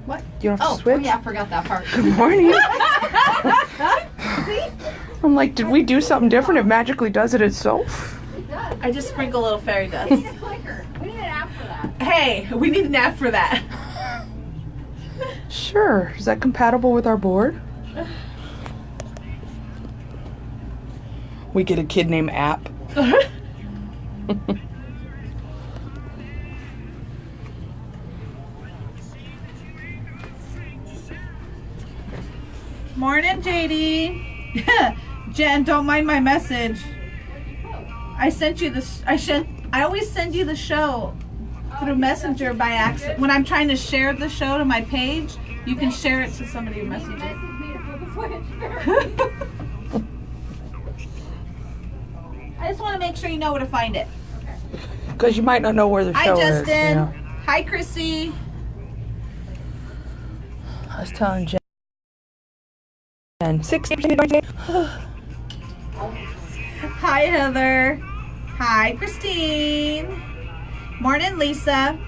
What? You don't have to switch? Oh yeah, I forgot that part. Good morning. I'm like, did we do something different? It magically does it itself? It does. I just sprinkle a little fairy dust. We need a clicker. We need an app for that. Hey, we need an app for that. Sure. Is that compatible with our board? We get a kid named App. Morning, JD. Jen, don't mind my message. I sent you this. I always send you the show through Messenger by accident. When I'm trying to share the show to my page, you can share it to somebody who messages. I just want to make sure you know where to find it. Because you might not know where the Hi, show Justin. is. You know. Hi, Chrissy. I was telling Jen. 16. Hi, Heather. Hi, Christine. Morning, Lisa.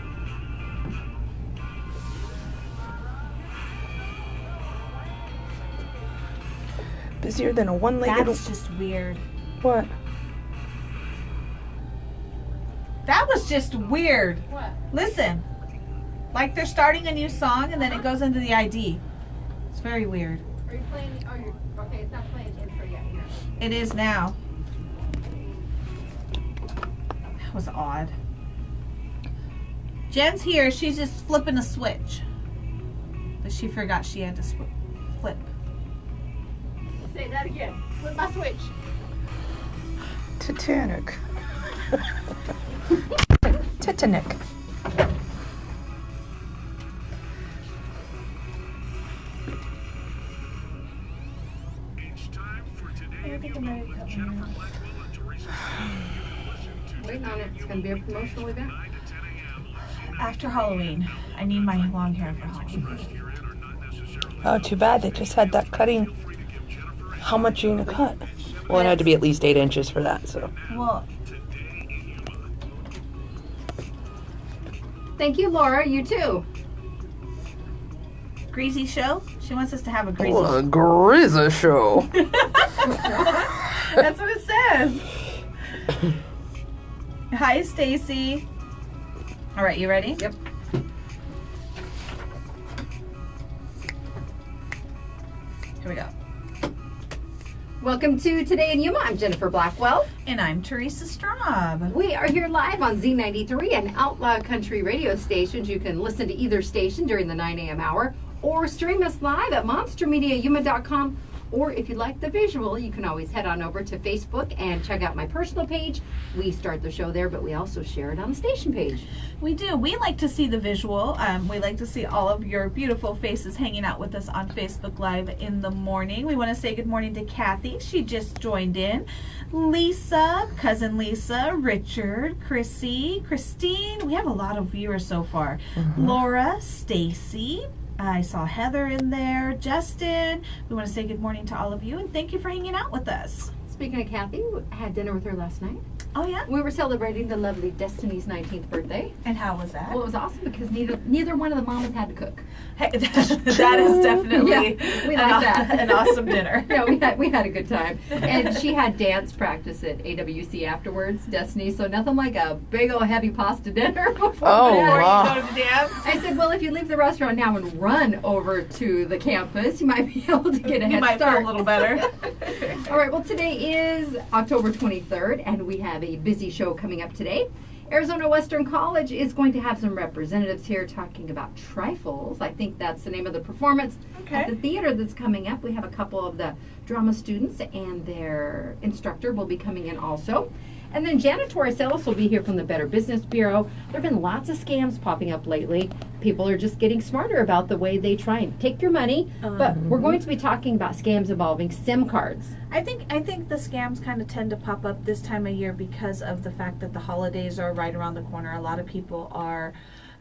Busier than a one-legged... That's just weird. What? That was just weird. What? Listen. Like they're starting a new song and then it goes into the ID. It's very weird. Are you playing? Oh, you're okay. It's not playing intro yet. Here. It is now. That was odd. Jen's here. She's just flipping a switch. But she forgot she had to flip. Say that again. Flip my switch. Titanic. Titanic. Waiting on it. It's going to be a promotional event. After Halloween. I need my long hair for Halloween. Oh, too bad. They just had that cutting. How much are you going to cut? Well, it had to be at least 8 inches for that, so. Well, Thank you, Laura. You too. greasy show? She wants us to have a greasy Oh, a Grizza show. That's what it says. Hi, Stacy. All right, you ready? Yep. Here we go. Welcome to Today in Yuma. I'm Jennifer Blackwell. And I'm Teresa Straub. We are here live on Z93 and Outlaw Country radio stations. You can listen to either station during the 9 a.m. hour or stream us live at monstermediayuma.com. Or if you like the visual, you can always head on over to Facebook and check out my personal page. We start the show there, but we also share it on the station page. We do. We like to see the visual. We like to see all of your beautiful faces hanging out with us on Facebook Live in the morning. We want to say good morning to Kathy. She just joined in. Lisa, cousin Lisa, Richard, Chrissy, Christine. We have a lot of viewers so far. Laura, Stacy. I saw Heather in there. Justin. We want to say good morning to all of you and thank you for hanging out with us. Speaking of Kathy, I had dinner with her last night. Oh, yeah? We were celebrating the lovely Destiny's 19th birthday. And how was that? Well, it was awesome because neither one of the mamas had to cook. Hey, that is definitely Yeah, we like that. an awesome dinner. Yeah, we had a good time. And she had dance practice at AWC afterwards, Destiny, so nothing like a big old heavy pasta dinner before Oh, bed. wow. You go to dance. I said, well, if you leave the restaurant now and run over to the campus, you might be able to get a You head might start. feel a little better. All right, well, today is October 23rd, and we have a busy show coming up today. Arizona Western College is going to have some representatives here talking about Trifles. I think that's the name of the performance at the theater that's coming up. We have a couple of the drama students and their instructor will be coming in also. And then Janet Torres-Ellis will be here from the Better Business Bureau. There have been lots of scams popping up lately. People are just getting smarter about the way they try and take your money. But we're going to be talking about scams involving SIM cards. I think the scams kind of tend to pop up this time of year because of the fact that the holidays are right around the corner. A lot of people are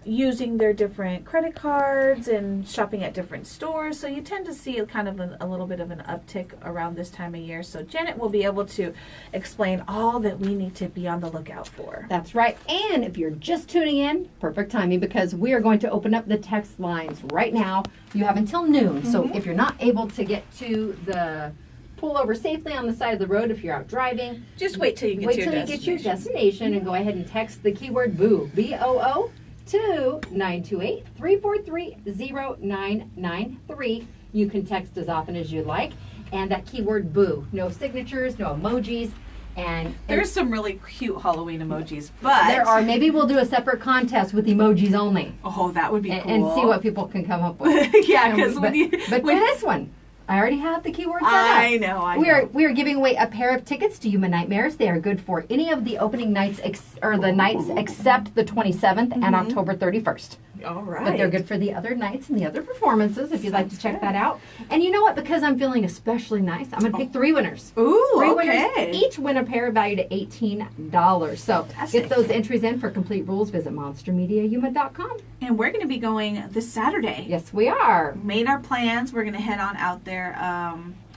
using their different credit cards and shopping at different stores. So you tend to see kind of a little bit of an uptick around this time of year. So Janet will be able to explain all that we need to be on the lookout for. That's right. And if you're just tuning in, perfect timing, because we are going to open up the text lines right now. You have until noon. So if you're not able to get to the pull over safely on the side of the road, if you're out driving, Just wait till you get wait to your till you destination. get your destination and go ahead and text the keyword BOO, BOO, to 928-343-0993. You can text as often as you like. And that keyword BOO. No signatures, no emojis. And There's some really cute Halloween emojis, but there are. Maybe we'll do a separate contest with emojis only. Oh, that would be cool. And see what people can come up with. Yeah, because but for this one, I already have the keyword set up. I know. We are giving away a pair of tickets to Yuma Nightmares. They are good for any of the opening nights nights except the 27th and October 31st. All right. But they're good for the other nights and the other performances if you'd like to check that out. And you know what? Because I'm feeling especially nice, I'm going to pick 3 winners. Ooh, Three okay. winners. Each win a pair valued at $18. So Fantastic. get those entries in. For complete rules, visit monstermediayuma.com. And we're going to be going this Saturday. Yes, we are. Made our plans. We're going to head on out there.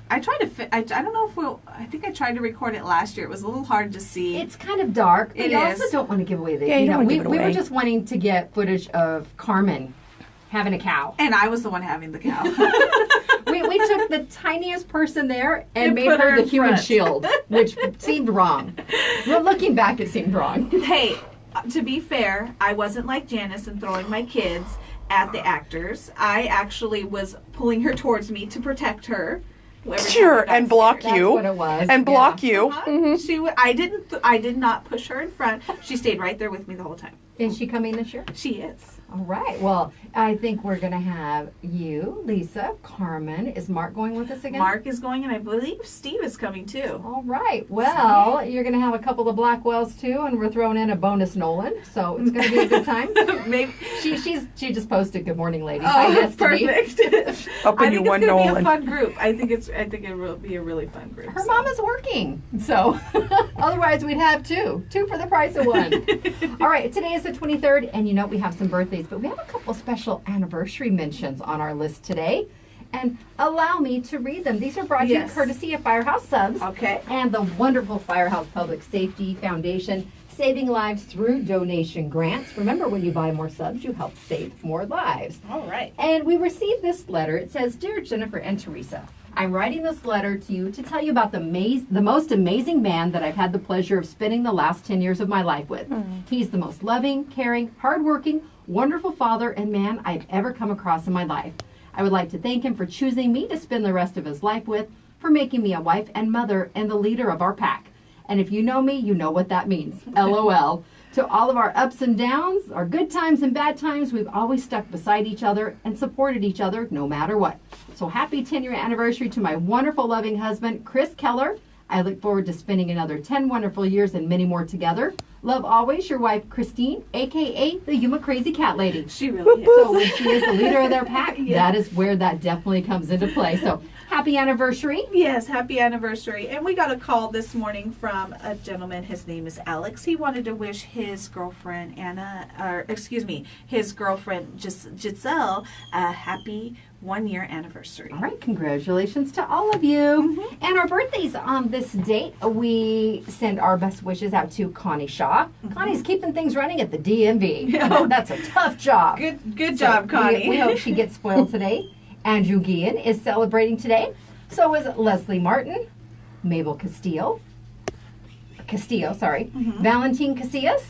I tried to I don't know if I think I tried to record it last year. It was a little hard to see. It's kind of dark, but It you is. also don't want to give away the. Yeah, you don't wanna give it we were away. just wanting to get footage of Carmen having a cow. And I was the one having the cow. We took the tiniest person there and And made put her her the in human front. shield, which seemed wrong. Well, looking back, it seemed wrong. Hey, to be fair, I wasn't like Janice and throwing my kids at the actors. I actually was pulling her towards me to protect her. every time Sure, I got and block scared. you. That's what it was. And block you. Uh-huh. I did not push her in front. She stayed right there with me the whole time. Is she coming this year? She is. All right. Well, I think we're going to have you, Lisa, Carmen. Is Mark going with us again? Mark is going, and I believe Steve is coming too. All right. Well, you're going to have a couple of Blackwells too, and we're throwing in a bonus Nolan, so it's going to be a good time. Maybe. She just posted "Good morning, ladies." Oh, Hi, yes to me. perfect. Up I in think you it's one gonna be a Nolan. fun group. I think it will be a really fun group. Her so. mama's working, so otherwise we'd have two for the price of one. All right, today is the 23rd, and you know we have some birthdays, but we have a couple special anniversary mentions on our list today. And allow me to read them. These are brought to you Yes. courtesy of Firehouse Subs Okay. and the wonderful Firehouse Public Safety Foundation, saving lives through donation grants. Remember, when you buy more subs, you help save more lives. All right. And we received this letter. It says, "Dear Jennifer and Teresa, I'm writing this letter to you to tell you about the most amazing man that I've had the pleasure of spending the last 10 years of my life with. He's the most loving, caring, hardworking, wonderful father and man I've ever come across in my life. I would like to thank him for choosing me to spend the rest of his life with, for making me a wife and mother and the leader of our pack. And if you know me, you know what that means. LOL. To all of our ups and downs, our good times and bad times, we've always stuck beside each other and supported each other no matter what. So happy 10-year anniversary to my wonderful, loving husband, Chris Keller. I look forward to spending another 10 wonderful years and many more together. Love always, your wife, Christine, a.k.a. the Yuma Crazy Cat Lady." She really is. So when she is the leader of their pack, that is where that definitely comes into play. So happy anniversary. Yes, happy anniversary. And we got a call this morning from a gentleman. His name is Alex. He wanted to wish his girlfriend his girlfriend Giselle a happy 1-year anniversary. All right, congratulations to all of you. And our birthdays on this date, we send our best wishes out to Connie Shaw. Connie's keeping things running at the DMV. Yeah. That's a tough job. Good So job, Connie. We hope she gets spoiled today. Andrew Guillen is celebrating today. So is Leslie Martin, Mabel Castillo, Valentine Casillas.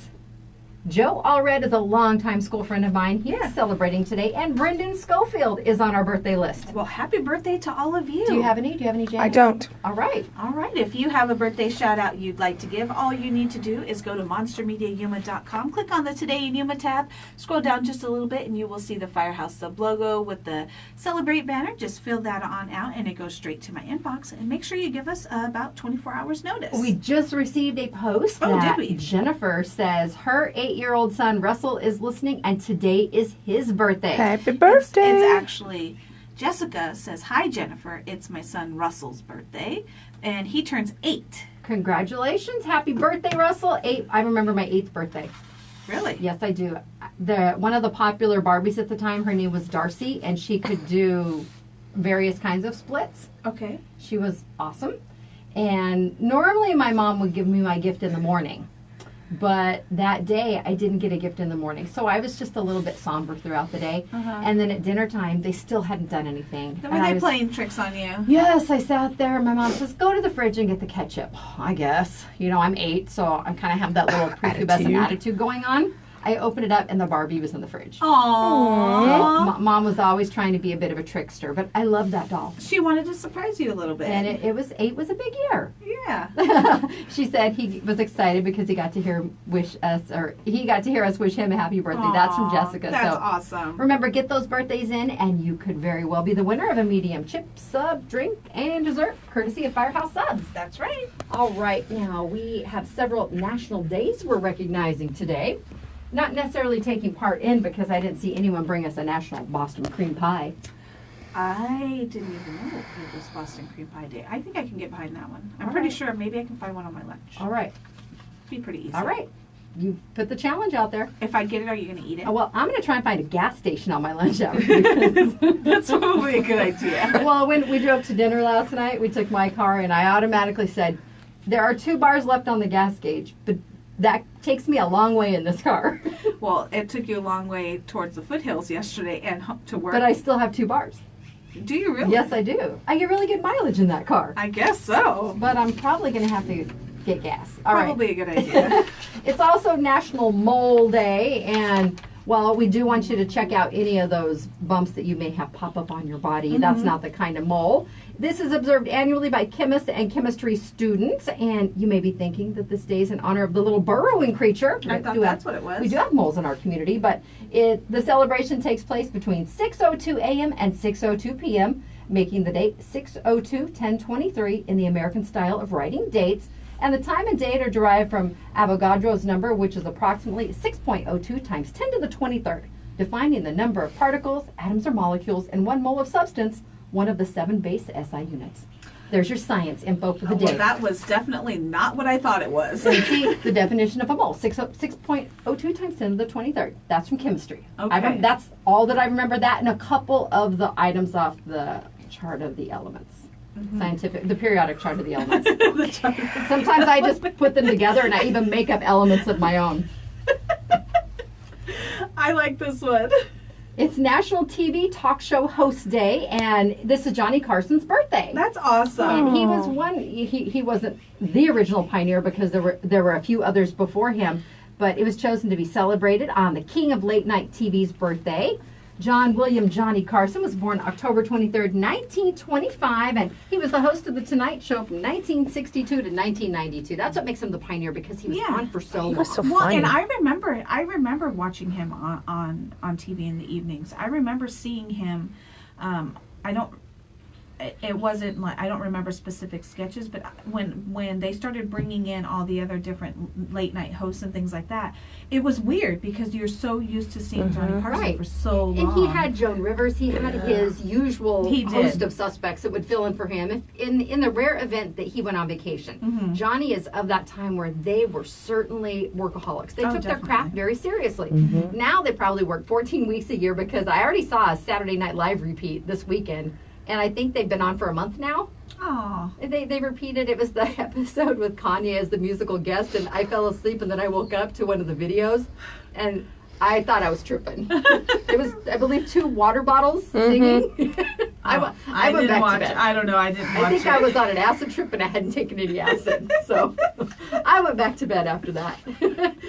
Joe Allred is a longtime school friend of mine. He's celebrating today. And Brendan Schofield is on our birthday list. Well, happy birthday to all of you. Do you have any, Janet? I don't. All right. All right, if you have a birthday shout out you'd like to give, all you need to do is go to monstermediayuma.com, click on the Today in Yuma tab, scroll down just a little bit, and you will see the Firehouse Sub logo with the Celebrate banner. Just fill that on out, and it goes straight to my inbox. And make sure you give us about 24 hours notice. We just received a post Oh, that did we? Jennifer says her 8-year-old son Russell is listening, and today is his birthday. Happy birthday. It's actually, Jessica says, "Hi, Jennifer. It's my son Russell's birthday, and he turns 8. Congratulations. Happy birthday, Russell. 8. I remember my 8th birthday. Really? Yes, I do. one of the popular Barbies at the time, her name was Darcy, and she could do various kinds of splits. Okay. She was awesome. And normally my mom would give me my gift in the morning. But that day, I didn't get a gift in the morning. So I was just a little bit somber throughout the day. And then at dinner time, they still hadn't done anything. Were they playing tricks on you? Yes, I sat there. My mom says, go to the fridge and get the ketchup. I guess. You know, I'm 8, so I kind of have that little prepubescent attitude going on. I opened it up, and the Barbie was in the fridge. Aww. So, Mom was always trying to be a bit of a trickster, but I love that doll. She wanted to surprise you a little bit. And 8 was a big year. Yeah. She said he was excited because he got to hear us wish him a happy birthday. Aww, That's from Jessica. That's so awesome. Remember, get those birthdays in, and you could very well be the winner of a medium chip, sub, drink, and dessert, courtesy of Firehouse Subs. That's right. All right, now we have several national days we're recognizing today. Not necessarily taking part in because I didn't see anyone bring us a national Boston cream pie. I didn't even know it was Boston Cream Pie Day. I think I can get behind that one. I'm pretty sure maybe I can find one on my lunch. All right. Be pretty easy. All right. You put the challenge out there. If I get it, are you going to eat it? Oh, well, I'm going to try and find a gas station on my lunch hour. That's probably a good idea. Well, when we drove to dinner last night, we took my car, and I automatically said, there are 2 bars left on the gas gauge, but that takes me a long way in this car. Well, it took you a long way towards the foothills yesterday and to work. But I still have 2 bars. Do you really? Yes, I do. I get really good mileage in that car. I guess so. But I'm probably going to have to get gas. All right. Probably a good idea. It's also National Mole Day, and well, we do want you to check out any of those bumps that you may have pop up on your body. That's not the kind of mole. This is observed annually by chemists and chemistry students, and you may be thinking that this day is in honor of the little burrowing creature. I thought that's what it was. We do have moles in our community, but the celebration takes place between 6:02 a.m. and 6:02 p.m., making the date 6/02/1023 in the American style of writing dates. And the time and date are derived from Avogadro's number, which is approximately 6.02 times 10 to the 23rd, defining the number of particles, atoms, or molecules in 1 mole of substance, one of the 7 base SI units. There's your science info for the day. Well, that was definitely not what I thought it was. So you see the definition of a mole, 6.02 times 10 to the 23rd. That's from chemistry. Okay. That's all that I remember, that and a couple of the items off the chart of the elements. The periodic chart of the elements. Sometimes I just put them together, and I even make up elements of my own. I like this one. It's National TV Talk Show Host Day, and this is Johnny Carson's birthday. That's awesome. And he was he wasn't the original pioneer because there were a few others before him, but it was chosen to be celebrated on the King of Late Night TV's birthday. John William Johnny Carson was born October 23rd, 1925, and he was the host of The Tonight Show from 1962 to 1992. That's what makes him the pioneer, because he was on for so long. He was so Well, funny. and I remember watching him on TV in the evenings. I remember seeing him. It wasn't like, I don't remember specific sketches, but when they started bringing in all the other different late night hosts and things like that, it was weird because you're so used to seeing Johnny Carson for so long. And he had Joan Rivers. He had his usual host of suspects that would fill in for him in the rare event that he went on vacation. Johnny is of that time where they were certainly workaholics. They took their craft very seriously. Now they probably work 14 weeks a year, because I already saw a Saturday Night Live repeat this weekend. And I think they've been on for a month now. Oh. They repeated, it was the episode with Kanye as the musical guest, and I fell asleep, and then I woke up to one of the videos, and I thought I was tripping. It was, I believe, 2 water bottles singing. I went back to bed. I don't know. I didn't watch it. I think I was on an acid trip, and I hadn't taken any acid. So I went back to bed after that.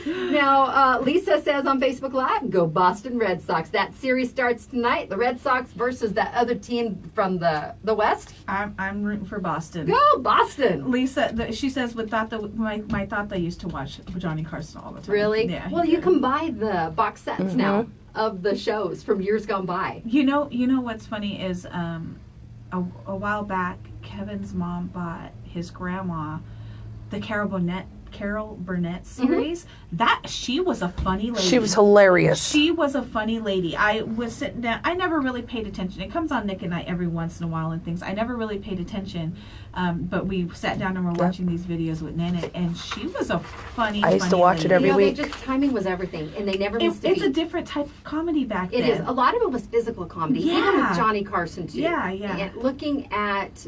Now, Lisa says on Facebook Live, go Boston Red Sox. That series starts tonight. The Red Sox versus that other team from the West. I'm rooting for Boston. Go Boston. Lisa, she says, my thought they used to watch Johnny Carson all the time. Really? Yeah. Well, you can buy the box sets now of the shows from years gone by. You know what's funny is a while back, Kevin's mom bought his grandma the Carol Burnett Carol Burnett series. She was a funny lady. She was hilarious. She was a funny lady. I was sitting down. I never really paid attention. It comes on Nick at Night every once in a while and things. I never really paid attention. But we sat down and were watching these videos with Nana, and she was a funny. I used to watch it every week. Timing was everything, and they never missed a beat. It's a different type of comedy back then. It is. A lot of it was physical comedy. Yeah. Even with Johnny Carson too. Yeah, yeah. And looking at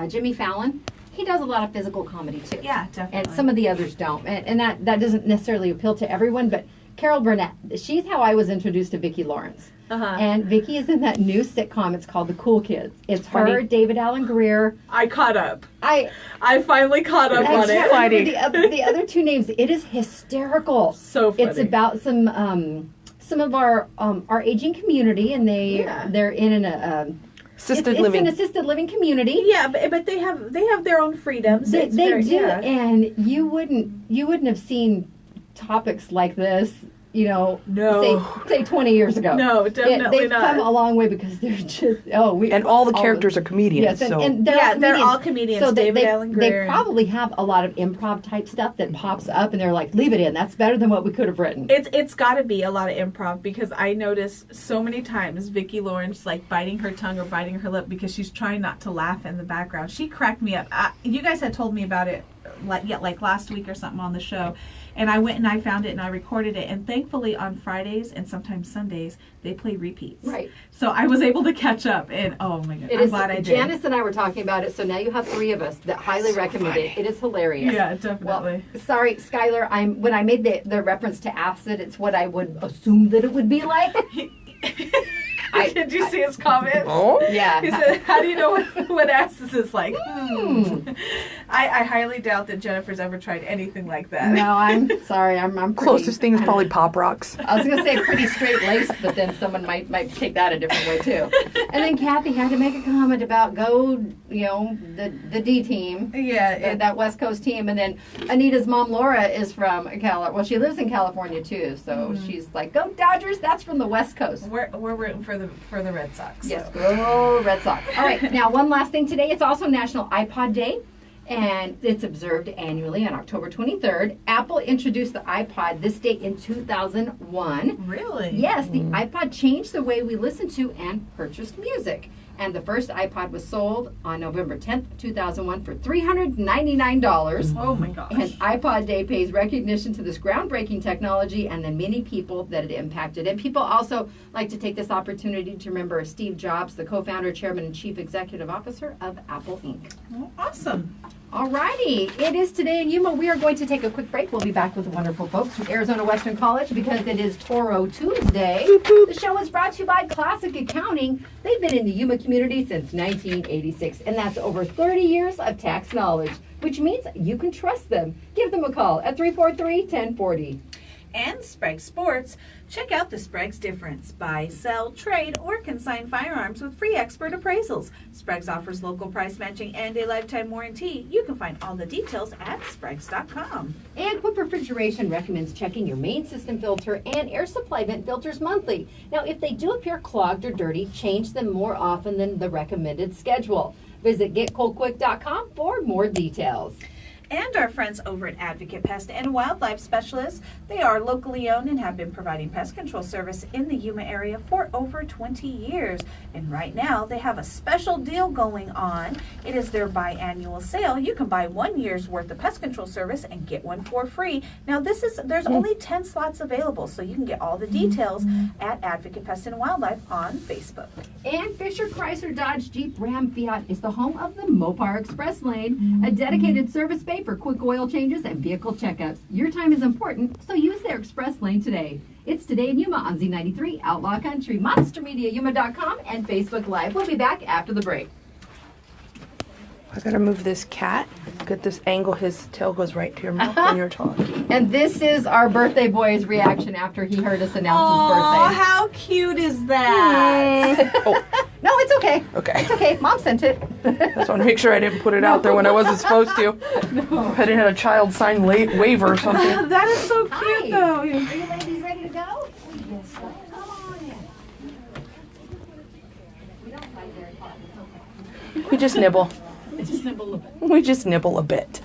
Jimmy Fallon, he does a lot of physical comedy too. Yeah, definitely. And some of the others don't, and that doesn't necessarily appeal to everyone. But Carol Burnett, she's how I was introduced to Vicki Lawrence. And Vicki is in that new sitcom. It's called The Cool Kids. It's Funny. her, David Allen Greer. I caught up. I finally caught up on it. Funny. The other two names. It is hysterical. So funny. It's about some of our aging community, and they're in an Assisted it's living. an assisted living community. Yeah, but they have their own freedoms. They do, yeah. and you wouldn't have seen topics like this, No. say 20 years ago. No, definitely they've not. come a long way because they're just and all the characters are comedians. Yes, so. and they're all comedians. So David Allen Greer. They probably have a lot of improv type stuff that pops up, and they're like, "Leave it in. That's better than what we could have written." It's got to be a lot of improv, because I notice so many times Vicki Lawrence like biting her tongue or biting her lip because she's trying not to laugh in the background. She cracked me up. You guys had told me about it like last week or something on the show, and I went and I found it and I recorded it, and thankfully on Fridays and sometimes Sundays they play repeats. Right. So I was able to catch up, and oh my god, I'm glad I did. Janice and I were talking about it, so now you have three of us that highly recommend it. It is hilarious. Yeah, definitely. Well, sorry, Skylar, when I made the reference to acid, it's what I would assume that it would be like. Did you see his comment? Oh? Yeah. He said, "How do you know what acid is like?" I highly doubt that Jennifer's ever tried anything like that. No, I'm sorry. I'm pretty, Closest thing is probably Pop Rocks. I was gonna say pretty straight laced, but then someone might take that a different way too. And then Kathy had to make a comment about the D team. Yeah, that West Coast team, and then Anita's mom Laura is from she lives in California too, so she's like, "Go Dodgers!" That's from the West Coast. We're rooting for the Red Sox. Yes, go Red Sox. All right, now one last thing today. It's also National iPod Day, and it's observed annually on October 23rd. Apple introduced the iPod this date in 2001. Really? Yes, the iPod changed the way we listen to and purchased music. And the first iPod was sold on November 10th, 2001 for $399. Oh my gosh. And iPod Day pays recognition to this groundbreaking technology and the many people that it impacted. And people also like to take this opportunity to remember Steve Jobs, the co-founder, chairman, and chief executive officer of Apple Inc. Well, awesome. Alrighty, it is today in Yuma. We are going to take a quick break. We'll be back with the wonderful folks from Arizona Western College because it is Toro Tuesday. The show is brought to you by Classic Accounting. They've been in the Yuma community since 1986, and that's over 30 years of tax knowledge, which means you can trust them. Give them a call at 343-1040. And Sprague Sports. Check out the Sprague's difference. Buy, sell, trade, or consign firearms with free expert appraisals. Sprague's offers local price matching and a lifetime warranty. You can find all the details at Sprague's.com. And Quick Refrigeration recommends checking your main system filter and air supply vent filters monthly. Now, if they do appear clogged or dirty, change them more often than the recommended schedule. Visit GetColdQuick.com for more details. And our friends over at Advocate Pest and Wildlife Specialists. They are locally owned and have been providing pest control service in the Yuma area for over 20 years. And right now they have a special deal going on. It is their biannual sale. You can buy 1 year's worth of pest control service and get one for free. Now there's only 10 slots available, so you can get all the details at Advocate Pest and Wildlife on Facebook. And Fisher Chrysler Dodge Jeep Ram Fiat is the home of the Mopar Express Lane, a dedicated service bay for quick oil changes and vehicle checkups. Your time is important, so use their Express Lane today. It's Today in Yuma on Z93, Outlaw Country, MonsterMediaYuma.com, and Facebook Live. We'll be back after the break. I gotta move this cat. Get this angle. His tail goes right to your mouth when you're talking. And this is our birthday boy's reaction after he heard us announce Oh, his birthday. how cute is that? Oh, No, it's okay. okay. It's okay. Mom sent it. I just want to make sure I didn't put it out there when I wasn't supposed to. No. I didn't have a child sign waiver or something. That is so cute, Hi. though. Are you ladies ready to go? Yes. Come on in. We don't fight very hard. It's okay. We just nibble. Just nibble a little bit. We just nibble a bit.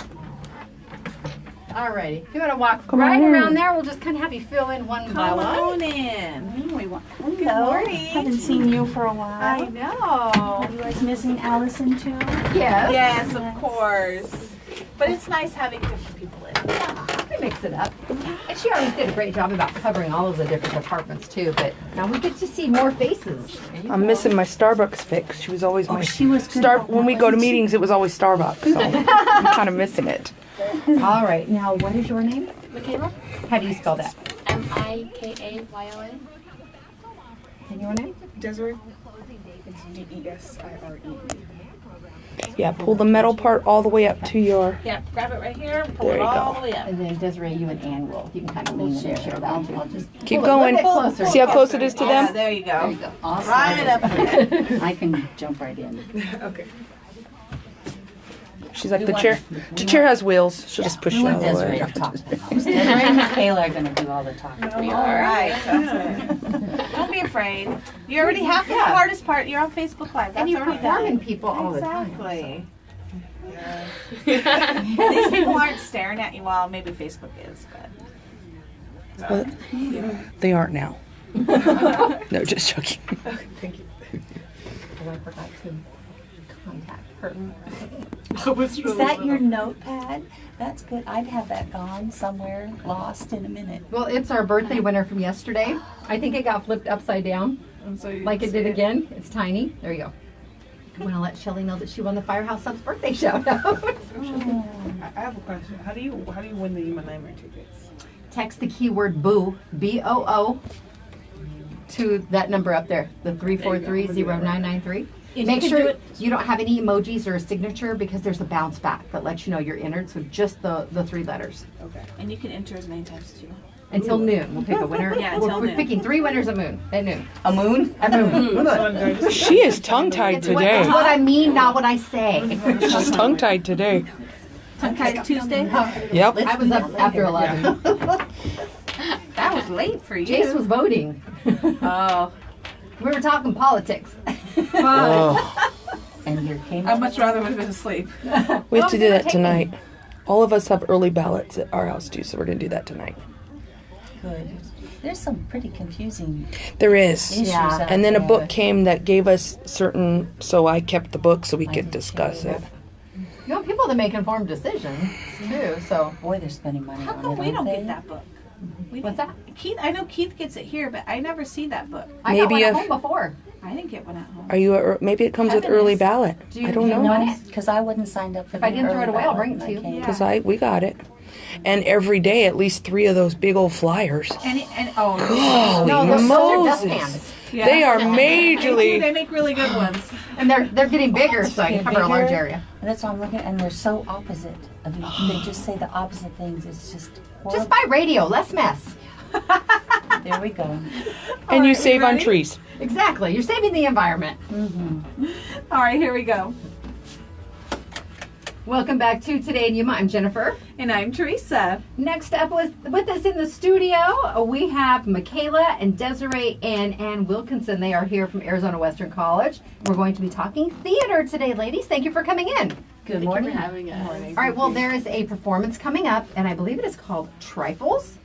All righty. If you want to walk Come right on in. around there, we'll just kind of have you fill in one by Come one. on in. Hello. Good morning. Haven't seen you for a I while. know. You guys missing Allison too? Yes. Yes, of course. But it's nice having different people in. We mix it up. And she always did a great job about covering all of the different departments too, but now we get to see more faces. I'm missing my Starbucks fix. She was always my she was good Star. about When that, we go to wasn't she? meetings, it was always Starbucks. So I'm kind of missing it. All right. Now, what is your name? Mikayla? How do you spell that? Mikayla. And your name? Desiree? It's Desire. Yeah, pull the metal part all the way up to your. Yeah, grab it right here. Pull There it you all go. the way up. And then Desiree, you and Ann will. You can kind of lean in and share that too. I'll just Keep pull it a going. little bit closer. See how close it is to Yeah, them? there you There go. you go. Awesome. Right up there. I can jump right in. Okay. She's like, the chair has wheels. She'll just push We you out want of the Desiree way. to talk to the house. Desiree and Mikayla are going to do all the talking. All right. Don't be afraid. You already have the hardest part. You're on Facebook Live. That's And you already perform done. in people all the time. Exactly. These people aren't staring at you while maybe Facebook is, but Well, they aren't now. No, just joking. Thank you. Oh, I forgot to contact her. Is that your notepad? That's good. I'd have that gone somewhere, lost in a minute. Well, it's our birthday winner from yesterday. I think it got flipped upside down, like it did again. It's tiny. There you go. I want to let Shelly know that she won the Firehouse Subs birthday shout out. I have a question. How do you win the Yuma Nightmare tickets? Text the keyword BOO, B-O-O, to that number up there, the 343-0993. Make sure you don't have any emojis or a signature because there's a bounce back that lets you know you're entered, so just the 3 letters. Okay. and you can enter as many times as you want. Until noon, we'll pick a winner. Yeah, until We're noon. picking 3 winners at noon. At noon. A moon? At noon. She is tongue-tied It's today. what I mean, not what I say. She's tongue-tied today. Tongue-tied Tuesday? Yep. I was up after 11. That was late for you. Jace was voting. Oh, We were talking politics. Oh. And your came. I'd much rather would have been asleep. We have to do that tonight. All of us have early ballots at our house too, so we're going to do that tonight. Good. There's some pretty confusing There is. issues Yeah. out And then a there. book came that gave us certain, so I kept the book so we could discuss it. You want people to make informed decisions too. So Boy, they're spending money How on come it, we aren't don't they? get that book? We what's didn't- that? Keith, I know Keith gets it here, but I never see that book. I got Maybe one at if- home before. I didn't get one at home. Are you? Maybe it comes with Heaven early is- ballot. Do you- I don't do you know. know? Because I wasn't signed up for If I the didn't throw early it away, I'll ballot, bring it and to I you. came. Because we got it, and every day at least 3 of those big old flyers. And oh, Holy No, those are Moses! dustpans. yeah. They are They do. majorly. They make really good ones. And they're getting bigger, so I can Getting cover a large bigger. area. And that's why I'm looking, and they're so opposite of each. They just say the opposite things. It's just horrible. Just buy radio, less mess. There we go. And you right, save you on ready? trees. Exactly. You're saving the environment. All right, here we go. Welcome back to Today in Yuma. I'm Jennifer. And I'm Teresa. Next up with us in the studio, we have Mikayla and Desiree and Ann Wilkerson. They are here from Arizona Western College. We're going to be talking theater today, ladies. Thank you for coming in. Good morning. having us. All right, well, there is a performance coming up, and I believe it is called Trifles.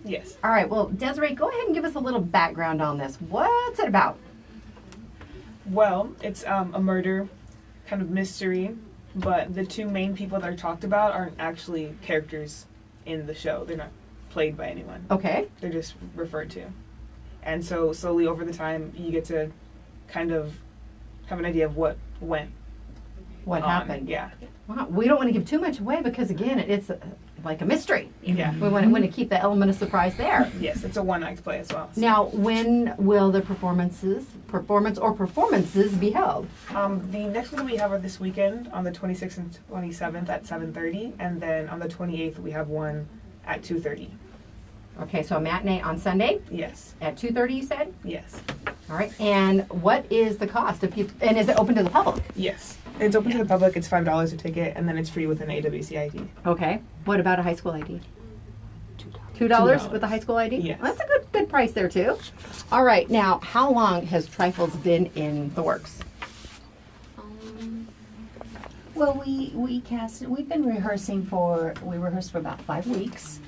Yes. All right, well, Desiree, go ahead and give us a little background on this. What's it about? Well, it's a murder kind of mystery, but the 2 main people that are talked about aren't actually characters in the show. They're not played by anyone. Okay. They're just referred to. And so slowly over the time, you get to kind of have an idea of what went What on. happened? Yeah. Wow, we don't want to give too much away because, again, it's like a mystery. Yeah. We want to keep the element of surprise there. Yes, it's a one-act play as well. So. Now, when will the performance or performances be held? The next one we have are this weekend on the 26th and 27th at 7:30, and then on the 28th we have one at 2:30. Okay, so a matinee on Sunday Yes. at 2:30, you said? Yes. All right, and what is the cost of people, and is it open to the public? Yes. It's open to the public. It's $5 a ticket, and then it's free with an AWC ID. Okay. What about a high school ID? $2 with a high school ID? Yes. Well, that's a good price there, too. All right, now, how long has Trifles been in the works? Well, we casted. We've been rehearsing we rehearsed for about 5 weeks,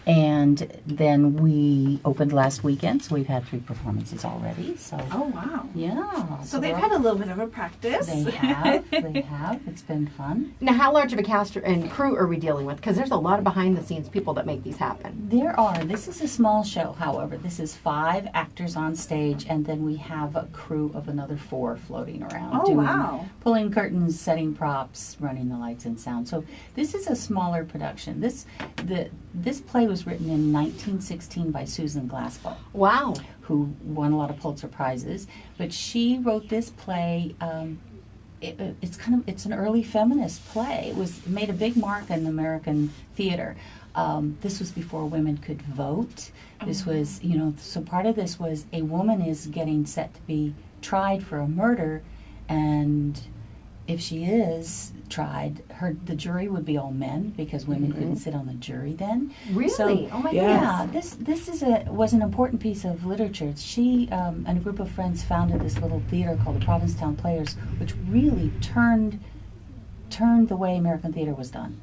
and then we opened last weekend. So we've had 3 performances already. So Oh, wow. yeah. So they've had a little bit of a practice. They have. They have. It's been fun. Now, how large of a cast and crew are we dealing with? Because there's a lot of behind-the-scenes people that make these happen. There are. This is a small show, however. This is 5 actors on stage, and then we have a crew of another 4 floating around. Oh, wow. Pulling curtains, setting props, running the lights and sound. So this is a smaller production. This play was written in 1916 by Susan Glaspell, Wow. who won a lot of Pulitzer Prizes. But she wrote this play. It's an early feminist play. It made a big mark in American theater. This was before women could vote. This was, so part of this was a woman is getting set to be tried for a murder, and if she is tried, the jury would be all men because women couldn't sit on the jury then. Really? So, Oh my yeah, goodness. this was an important piece of literature. She and a group of friends founded this little theater called the Provincetown Players, which really turned the way American theater was done.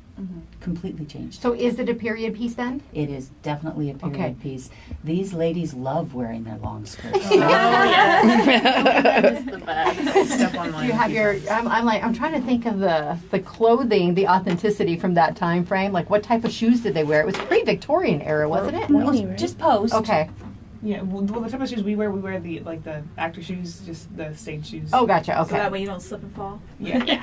Completely changed. So is it a period piece then? It is definitely a period Okay. piece. These ladies love wearing their long skirts. That is the best. Step on Do you have your? I'm trying to think of the clothing, the authenticity from that time frame. Like, what type of shoes did they wear? It was pre-Victorian era, wasn't it? Well, just post. Okay. Yeah, well, the type of shoes we wear the actor shoes, just the stage shoes. Oh, gotcha. So that Okay. way you don't slip and fall. Yeah.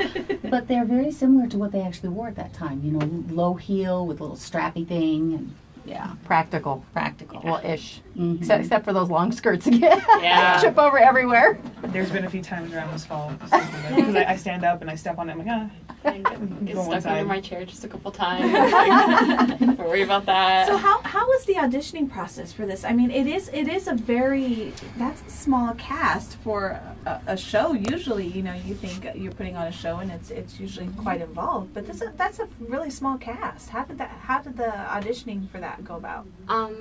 But they're very similar to what they actually wore at that time. Low heel with a little strappy thing, and Yeah. Practical. practical. Well, ish. Mhm. Except for those long skirts again. Yeah. Trip over everywhere. There's been a few times around this fall because I stand up and I step on it. I'm like, I get Go one stuck under side. my chair just a couple times. Like, don't worry about that. So how was the auditioning process for this? I mean, it is that's a small cast for a show. Usually, you think you're putting on a show and it's usually quite involved. But that's a really small cast. How did the auditioning for that go about?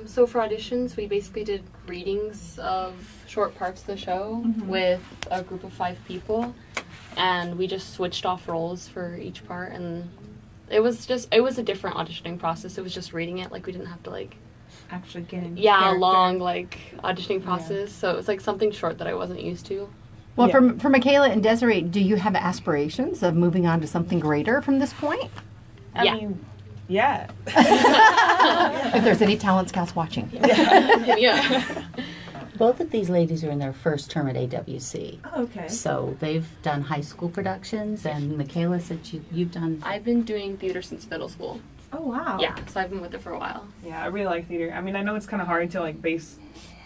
So for auditions, we basically did readings of short parts of the show with a group of 5 people, and we just switched off roles for each part, and it was a different auditioning process. It was just reading it, like we didn't have to Actually getting a character. long auditioning process. So it was something short that I wasn't used to. Well, Yeah. for Mikayla and Desiree, do you have aspirations of moving on to something greater from this point? I Yeah. mean, yeah. If there's any talent scouts watching. Yeah. Both of these ladies are in their first term at AWC. Oh, okay. So they've done high school productions, and Mikayla said you've done. I've been doing theater since middle school. Oh, wow. Yeah, so I've been with it for a while. Yeah, I really like theater. I mean, I know it's kind of hard to base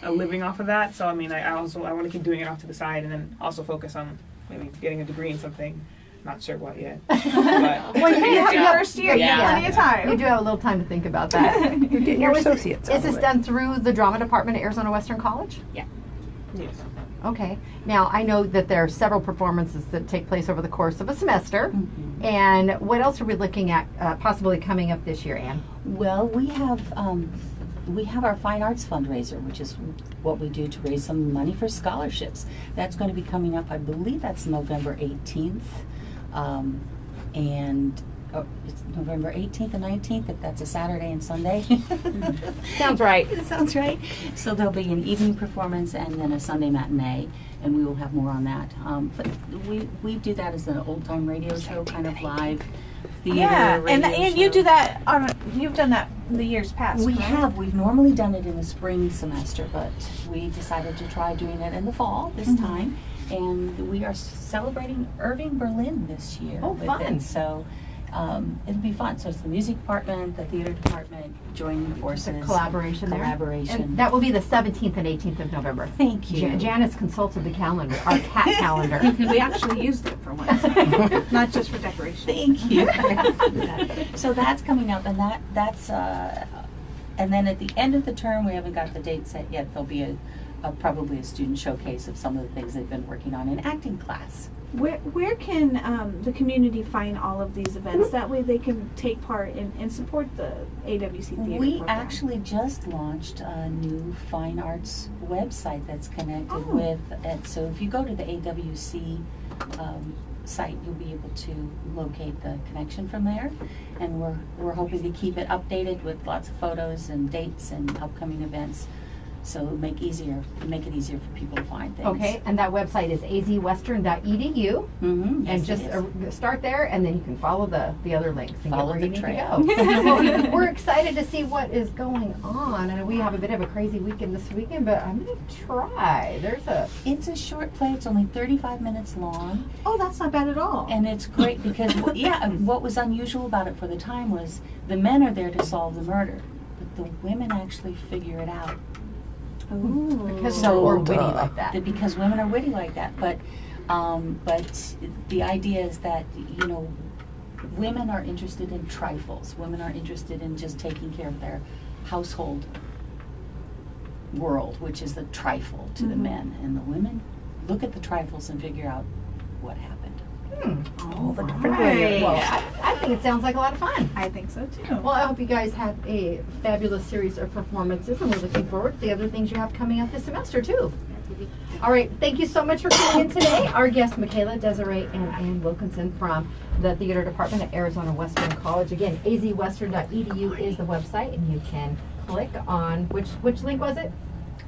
a living off of that. So I mean, I want to keep doing it off to the side, and then also focus on maybe getting a degree in something. Not sure what yet. But Well, You have your Yeah. first year. You have Yeah. plenty of time. You do have a little time to think about that. You're getting your Now, associates. Is this done through the drama department at Arizona Western College? yes. Okay. Now, I know that there are several performances that take place over the course of a semester. And what else are we looking at possibly coming up this year, Anne? Well, we have our fine arts fundraiser, which is what we do to raise some money for scholarships. That's going to be coming up. I believe that's November 18th, and it's November 18th and 19th. If that's a Saturday and Sunday. Sounds right. It sounds right. So there'll be an evening performance and then a Sunday matinee, and we will have more on that. But we do that as an old time radio show, kind of live theater. Yeah, radio and you show. do that you've done that the years past. We correct? have. We've normally done it in the spring semester, but we decided to try doing it in the fall this time, and we are celebrating Irving Berlin this year. Oh, with fun. It. So. It'll be fun. So it's the music department, the theater department joining forces. Collaboration there. Collaboration. And that will be the 17th and 18th of November. Thank you. Janice consulted the calendar, our cat calendar. We actually used it for once, not just for decoration. Thank you. So that's coming up, and that's and then at the end of the term, we haven't got the date set yet. There'll be probably a student showcase of some of the things they've been working on in acting class. Where can the community find all of these events? That way they can take part and support the AWC Theater We program. actually just launched a new fine arts website that's connected with it. So if you go to the AWC site, you'll be able to locate the connection from there. And we're hoping to keep it updated with lots of photos and dates and upcoming events. So it'll make it easier for people to find things. Okay, and that website is azwestern.edu. Mm-hmm. And just start there, and then you can follow the other links and Follow get where the you trail. need to go. Well, we're excited to see what is going on. I know we have a bit of a crazy weekend this weekend, but I'm going to try. It's a short play. It's only 35 minutes long. Oh, that's not bad at all. And it's great because, what was unusual about it for the time was the men are there to solve the murder, but the women actually figure it out. Because So, we're witty like that. Because women are witty like that. But the idea is that, women are interested in trifles. Women are interested in just taking care of their household world, which is the trifle to the men. And the women look at the trifles and figure out what happened. All the different ways. Well, I think it sounds like a lot of fun. I think so too. Well, I hope you guys have a fabulous series of performances, and we're looking forward to the other things you have coming up this semester, too. All right, thank you so much for coming in today. Our guests, Mikayla, Desiree, and Ann Wilkerson from the Theater Department at Arizona Western College. Again, azwestern.edu is the website, and you can click on, which link was it?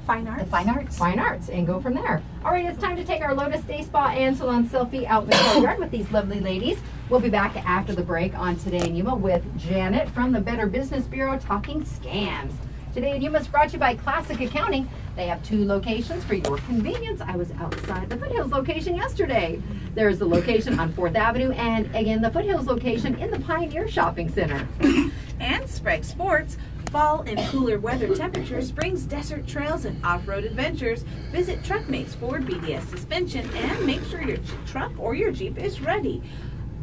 Fine Arts. The fine arts. Fine Arts, and go from there. All right, it's time to take our Lotus Day Spa and Salon selfie out in the courtyard with these lovely ladies. We'll be back after the break on Today in Yuma with Janet from the Better Business Bureau talking scams. Today in Yuma is brought to you by Classic Accounting. They have 2 locations for your convenience. I was outside the Foothills location yesterday. There's the location on 4th Avenue, and again, the Foothills location in the Pioneer Shopping Center. And Sprague Sports. Fall and cooler weather temperatures brings desert trails and off-road adventures. Visit Truckmates for BDS suspension and make sure your truck or your Jeep is ready.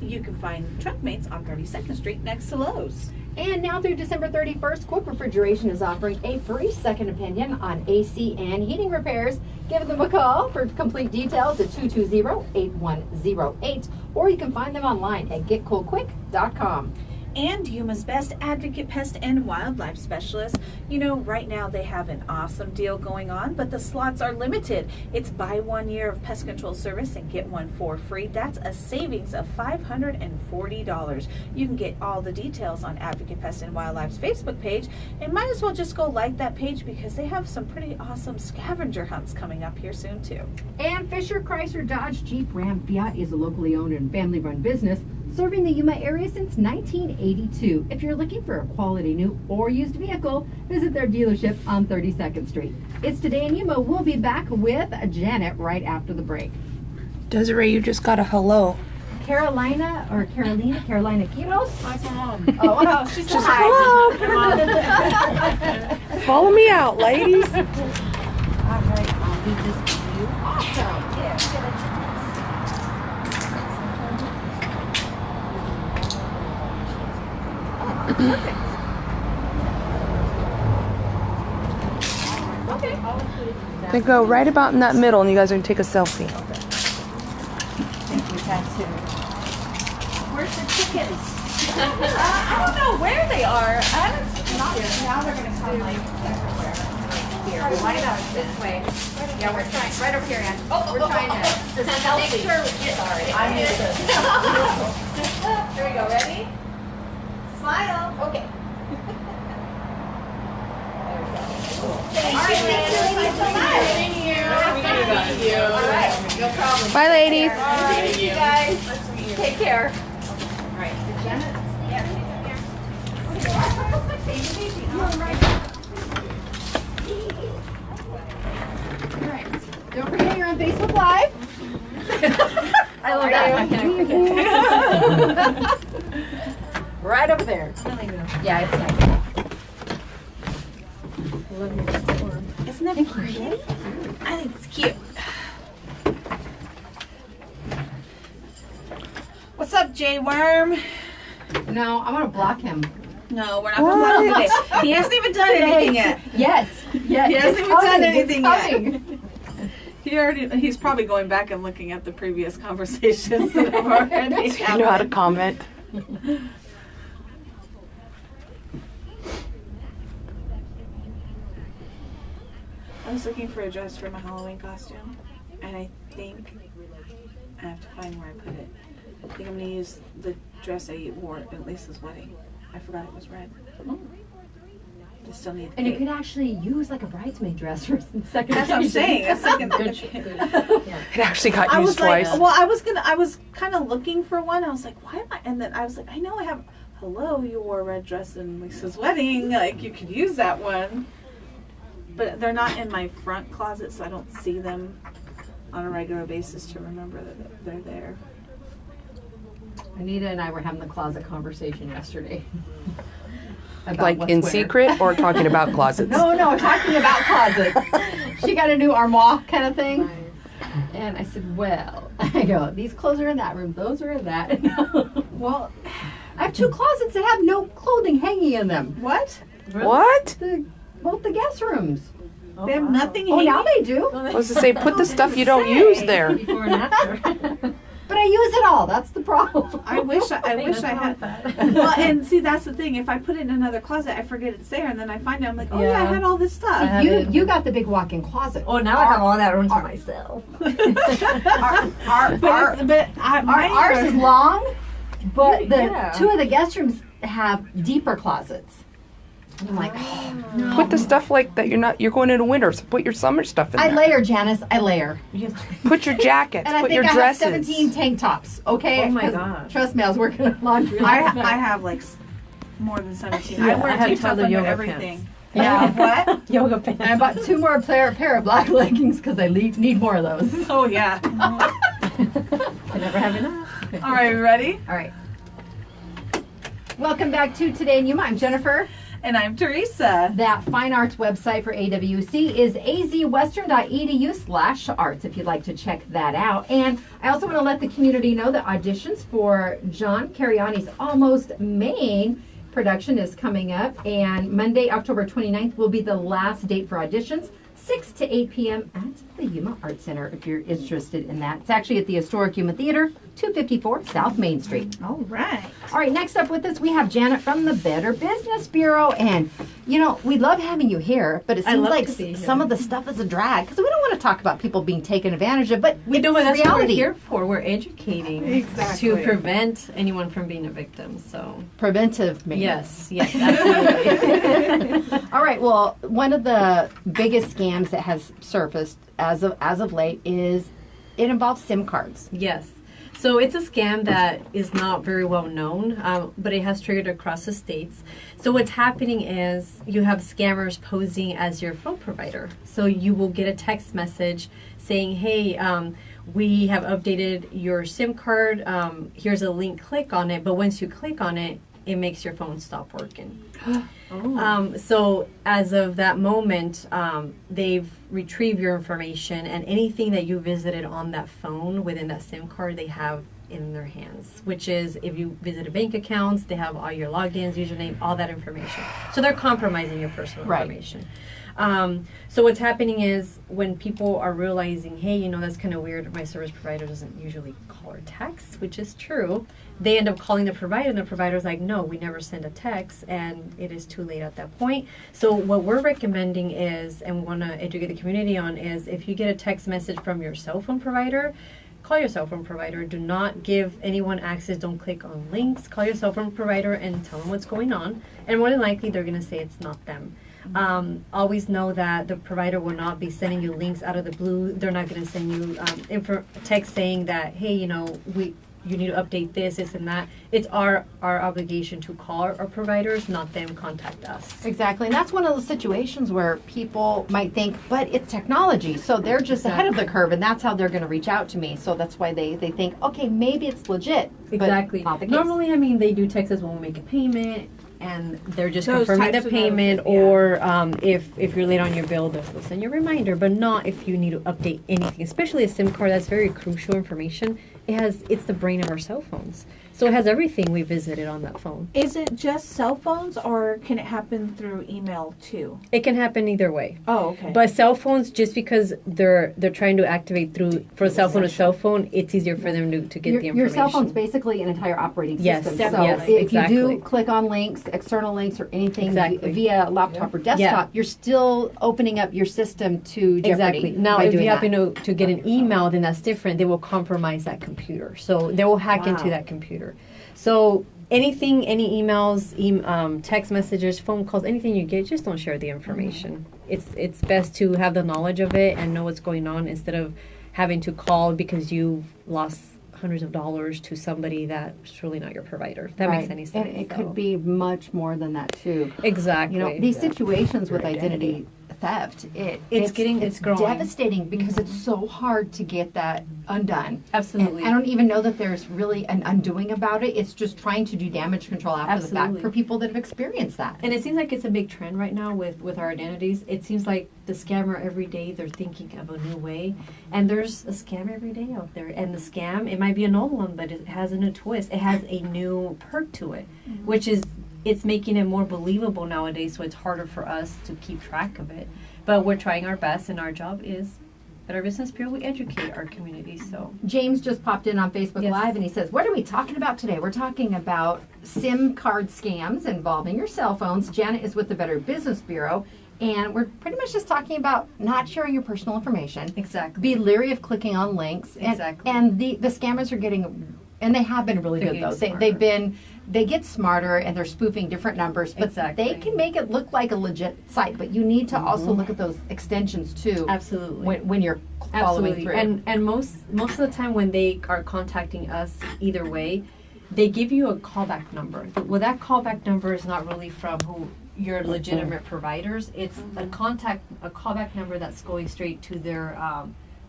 You can find Truckmates on 32nd Street next to Lowe's. And now through December 31st, Quick Refrigeration is offering a free second opinion on AC and heating repairs. Give them a call for complete details at 220-8108, or you can find them online at getcoolquick.com. And Yuma's best advocate pest and wildlife specialist. Right now they have an awesome deal going on, but the slots are limited. It's buy 1 year of pest control service and get 1 for free. That's a savings of $540. You can get all the details on Advocate Pest and Wildlife's Facebook page, and might as well just go like that page because they have some pretty awesome scavenger hunts coming up here soon too. And Fisher Chrysler Dodge Jeep Ram Fiat is a locally owned and family-run business serving the Yuma area since 1982. If you're looking for a quality new or used vehicle, visit their dealership on 32nd Street. It's Today in Yuma. We'll be back with Janet right after the break. Desiree, you just got a hello. Carolina Quiros? That's my mom. Oh, wow. She's Just hi. hello. Follow me out, ladies. All right, I'll do this for you. Awesome. Yeah, perfect. Okay. Then go right about in that middle, and you guys are gonna take a selfie. Thank you, tattoo. Where's the chickens? I don't know where they are. Now they're going to come like everywhere. Here, we line up this way. Yeah, we're trying, right over here, Ann. We're trying to make sure we get sorry. I'm used to it. Here we go. Ready? Smile. Okay. All All right, thank you so much. Thank you. Thank you. All right, no problem. Bye, ladies. Thank you guys. Take care. All right, so Janet. Yeah, she's in here. All right. Don't forget you're on Facebook Live. I love that. Right over there. Yeah, it's nice. I love your form. Isn't that pretty? I think it's cute. What's up, Jay Worm? No, I want to block him. No, we're not going to block him today. He hasn't even done anything yet. Yes. Yes. He hasn't even done anything yet. He's probably going back and looking at the previous conversations that have already You know how to comment. I was looking for a dress for my Halloween costume. and I think I have to find where I put it. I think I'm gonna use the dress I wore at Lisa's wedding. I forgot it was red. I still need. And you could actually use like a bridesmaid dress for the second. That's what I'm saying. That's second. It actually got I used was like, twice. well, I was kind of looking for one. I was like, why am I? And then I was like, I know I have. Hello, you wore a red dress in Lisa's wedding. Like, you could use that one. But they're not in my front closet, so I don't see them on a regular basis to remember that they're there. Anita and I were having the closet conversation yesterday. About Like what's in where. secret or talking about closets? No, talking about closets. She got a new armoire kind of thing. And I said, well, I go, these clothes are in that room, those are in that. Well, I have 2 closets that have no clothing hanging in them. What? What? Both the guest rooms. They have nothing Oh, hanging? now they do. I was to say, put the stuff you don't use there. Before and after. But I use it all. That's the problem. I wish I had. Well, and see, that's the thing. If I put it in another closet, I forget it's there, and then I find it. I'm like, oh yeah, I had all this stuff. You got the big walk-in closet. Oh, now I have all that room to myself. Ours is long, but the Yeah. 2 of the guest rooms have deeper closets. And I'm like, oh, no. Put the stuff like that you're going into winter, so put your summer stuff in I there. layer, Janice. I layer. Put your jackets, And I put think your I dresses. have 17 tank tops. Okay. Oh my 'Cause God. Trust me, I was working on laundry. I last night. have like more than 17. Yeah, I wear I have tank top toddler under yoga everything. Yeah. What? Yoga pants. And I bought 2 more pair of black leggings because I need more of those. Oh yeah. Can never have enough. All right, ready? All right. Welcome back to Today in Yuma. I'm Jennifer. And I'm Teresa. That fine arts website for AWC is azwestern.edu/arts if you'd like to check that out. And I also want to let the community know that auditions for John Cariani's Almost Maine production is coming up. And Monday, October 29th will be the last date for auditions, 6 to 8 p.m. at the Yuma Art Center if you're interested in that. It's actually at the historic Yuma Theater, 254 South Main Street. All right. All right, next up with us, we have Janet from the Better Business Bureau. And, you know, we love having you here, but it I seems love like to be here. some of the stuff is a drag because we don't want to talk about people being taken advantage of, but We know what that's reality. what we're here for. We're educating Exactly. to prevent anyone from being a victim. So Preventive maintenance. yes, absolutely. All right, well, one of the biggest scams that has surfaced as of late is it involves SIM cards. Yes. So it's a scam that is not very well known, but it has triggered across the states. So what's happening is you have scammers posing as your phone provider. So you will get a text message saying, hey, we have updated your SIM card. Here's a link, click on it. But once you click on it, it makes your phone stop working. So as of that moment, they've retrieved your information, and anything that you visited on that phone within that SIM card, they have in their hands, which is if you visited bank accounts, they have all your logins, username, all that information. So they're compromising your personal Right. information. So what's happening is when people are realizing, hey, you know, that's kind of weird, my service provider doesn't usually call or text, which is true, they end up calling the provider, and the provider's like, no, we never send a text, and it is too late at that point. So what we're recommending is, and we want to educate the community on, is if you get a text message from your cell phone provider, call your cell phone provider. Do not give anyone access. Don't click on links. Call your cell phone provider and tell them what's going on. And more than likely, they're going to say it's not them. Always know that the provider will not be sending you links out of the blue. They're not going to send you text saying that, hey, you know, you need to update this, and that. It's our obligation to call our providers, not them contact us. Exactly, and that's one of those situations where people might think, but it's technology, so they're just ahead of the curve, and that's how they're going to reach out to me. So that's why they think, okay, maybe it's legit. Exactly. But not the case. Normally, I mean, they do text us when we make a payment, and they're just Those confirming types the of payment, notices, yeah. or if you're late on your bill, they'll send you a reminder, but not if you need to update anything, especially a SIM card. That's very crucial information. it's the brain of our cell phones. So it has everything we visited on that phone. Is it just cell phones, or can it happen through email too? It can happen either way. Oh, okay. But cell phones, just because they're trying to activate for cell phone to cell phone, it's easier for them to get the information. Your cell phone's basically an entire operating Yes, system. So yes, if exactly. you do click on links, external links or anything Exactly. via laptop or desktop, Yeah. you're still opening up your system to jeopardy. Exactly. Now, by if doing you that. happen to get an email, then that's different. They will compromise that computer. So they will hack into that computer. So anything, any emails, text messages, phone calls, anything you get, just don't share the information. It's best to have the knowledge of it and know what's going on instead of having to call because you lost hundreds of dollars to somebody that's really not your provider. If that makes any sense. And it could be much more than that too. Exactly. You know, these situations with identity theft, it's growing. devastating because it's so hard to get that undone. Absolutely. And I don't even know that there's really an undoing about it. It's just trying to do damage control after the fact Absolutely. for people that have experienced that. And it seems like it's a big trend right now with our identities. It seems like the scammer every day, they're thinking of a new way. And there's a scam every day out there. And the scam, it might be an old one, but it has a new twist. It has a new perk to it, which is, it's making it more believable nowadays, so it's harder for us to keep track of it. But we're trying our best, and our job is, at our business bureau, we educate our community. So James just popped in on Facebook Yes. Live and he says, what are we talking about today? We're talking about SIM card scams involving your cell phones. Janet is with the Better Business Bureau, and we're pretty much just talking about not sharing your personal information. exactly. Be leery of clicking on links. And, Exactly. And the scammers are getting, and they have been really They're good though. getting They get smarter and they're spoofing different numbers, but Exactly. they can make it look like a legit site. But you need to also look at those extensions too. Absolutely. When you're following Absolutely. through. And most of the time when they are contacting us either way, they give you a callback number. Well, that callback number is not really from who your legitimate providers. It's a callback number that's going straight to their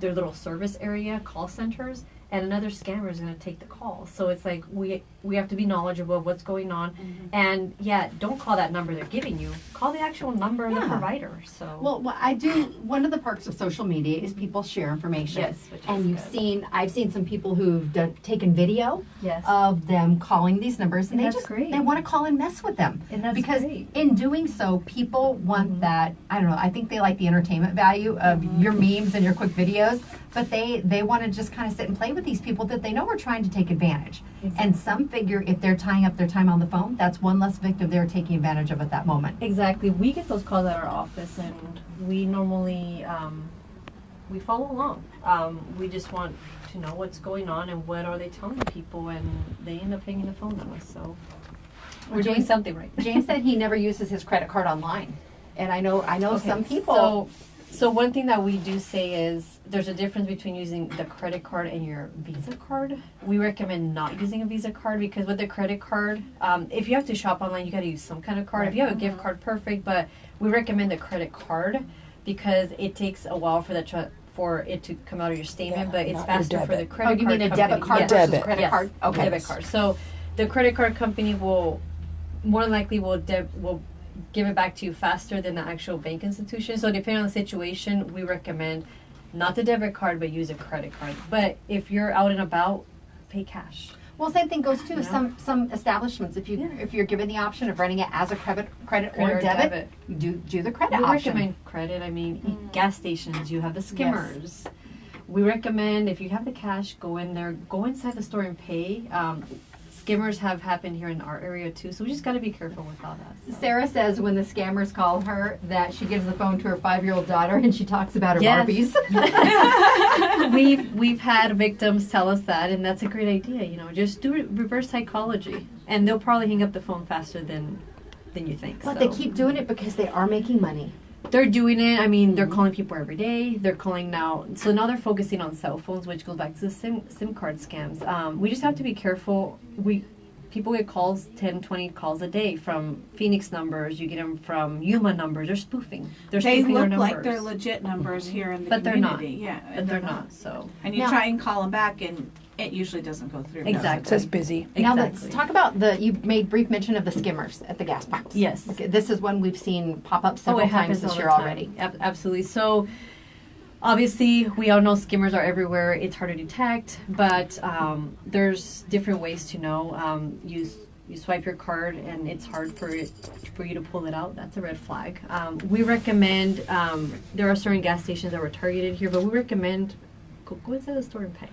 little service area call centers, and another scammer is going to take the call. So it's like we have to be knowledgeable of what's going on, and don't call that number they're giving you. Call the actual number of the provider. So Well, I do. One of the perks of social media is people share information. Yes, which is and good. I've seen some people who've taken video Yes. of them calling these numbers, and And they that's just great. they want to call and mess with them. And that's because great. in doing so, people want that. I don't know. I think they like the entertainment value of your memes and your quick videos, but they want to just kind of sit and play with these people that they know are trying to take advantage. And some figure if they're tying up their time on the phone, that's one less victim they're taking advantage of at that moment. Exactly. We get those calls at our office, and we normally we follow along. We just want to know what's going on and what are they telling people, and they end up hanging the phone on us. So we're doing something right. James said he never uses his credit card online, and I know Okay, some people. So one thing that we do say is there's a difference between using the credit card and your Visa card. We recommend not using a Visa card because with the credit card, if you have to shop online, you got to use some kind of card. If you have a gift card, perfect. But we recommend the credit card because it takes a while for it to come out of your statement, but it's not your faster for the debit. credit card. you mean a debit company. card Yes. versus Debit. credit Yes, card? Okay. debit card. So the credit card company will more than likely will give it back to you faster than the actual bank institution. So depending on the situation, we recommend not the debit card, but use a credit card. But if you're out and about, pay cash. Well, same thing goes too. Yeah. Some establishments, if you're given the option of running it as a credit or debit, you do the credit We option. recommend credit. I mean, gas stations, you have the skimmers. We recommend if you have the cash, go in there, go inside the store and pay. Skimmers have happened here in our area too, so we just got to be careful with all that. So. Sarah says when the scammers call her that she gives the phone to her 5-year-old daughter and she talks about her Yes. Barbies. We've had victims tell us that, and that's a great idea. You know, just do reverse psychology, and they'll probably hang up the phone faster than you think. But so. they keep doing it because they are making money. They're doing it. I mean, they're calling people every day. They're calling now. So now they're focusing on cell phones, which goes back to the SIM card scams. We just have to be careful. People get calls, 10, 20 calls a day from Phoenix numbers. You get them from Yuma numbers. They're spoofing. They're They spoofing our look numbers. like they're legit numbers here in the But they're not. community. Yeah, But they're not. So And you Now- try and call them back, and it usually doesn't go through. Exactly. It says busy. Now Exactly. let's talk about you made brief mention of the skimmers at the gas pumps. Yes. Okay, this is one we've seen pop up Oh, several it happens times this all year the time. already. Absolutely. So Obviously, we all know skimmers are everywhere. It's hard to detect, but there's different ways to know. You swipe your card, and it's hard for you to pull it out. That's a red flag. We recommend. There are certain gas stations that were targeted here, but we recommend go inside the store and pay.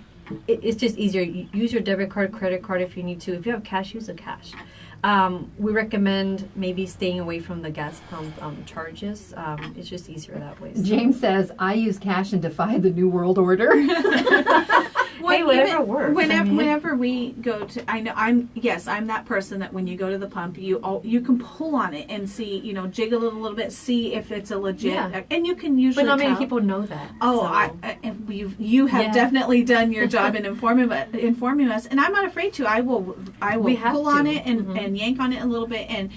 It's just easier. Use your debit card, credit card if you need to. If you have cash, use the cash. We recommend maybe staying away from the gas pump charges. It's just easier that way. So. James says, I use cash and defy the New World Order. Hey, whatever works. Whenever we go to, I know I'm that person that when you go to the pump, you can pull on it and see, jiggle it a little bit, see if it's a legit, and you can usually. But not many tell. people know that. Oh, so. You have definitely done your job in informing us, and I'm not afraid to. I will pull on it and yank on it a little bit, and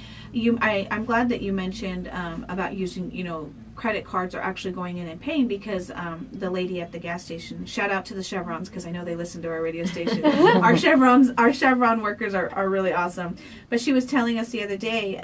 I'm glad that you mentioned about using credit cards are actually going in and paying, because the lady at the gas station, shout out to the Chevrons, because I know they listen to our radio station. Our Chevron workers are really awesome. But she was telling us the other day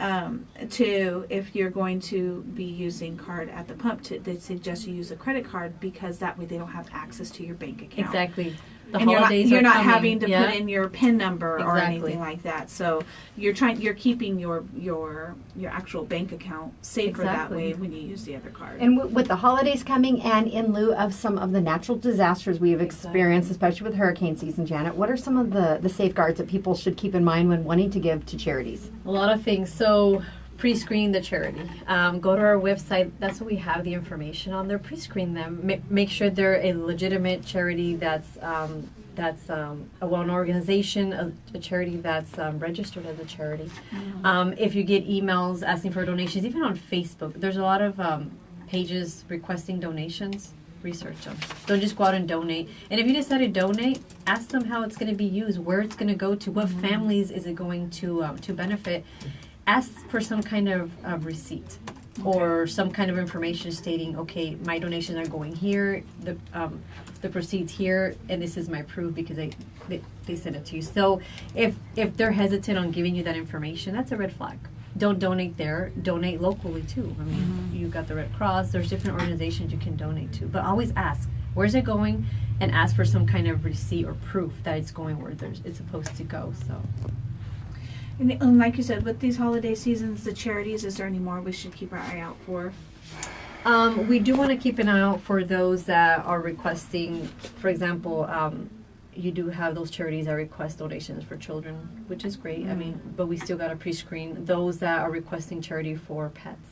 if you're going to be using card at the pump, they suggest you use a credit card, because that way they don't have access to your bank account. Exactly. And you're not having to put in your PIN number or anything like that. So you're keeping your actual bank account safer that way when you use the other card. And with the holidays coming, and in lieu of some of the natural disasters we have experienced, especially with hurricane season, Janet, what are some of the safeguards that people should keep in mind when wanting to give to charities? A lot of things. So pre-screen the charity. Go to our website. That's what we have the information on there. Pre-screen them. Make sure they're a legitimate charity that's a well-known organization, a charity that's registered as a charity. If you get emails asking for donations, even on Facebook, there's a lot of pages requesting donations. Research them. Don't just go out and donate. And if you decide to donate, ask them how it's going to be used, where it's going to go to, what families is it going to benefit. Ask for some kind of receipt or some kind of information stating, okay, my donations are going here, the proceeds here, and this is my proof because they sent it to you. So if they're hesitant on giving you that information, that's a red flag. Don't donate there. Donate locally too. I mean, you've got the Red Cross. There's different organizations you can donate to, but always ask, where's it going, and ask for some kind of receipt or proof that it's going where it's supposed to go. So. And like you said, with these holiday seasons, the charities, is there any more we should keep our eye out for? We do want to keep an eye out for those that are requesting, for example, you do have those charities that request donations for children, which is great. I mean, but we still got to pre-screen those that are requesting charity for pets.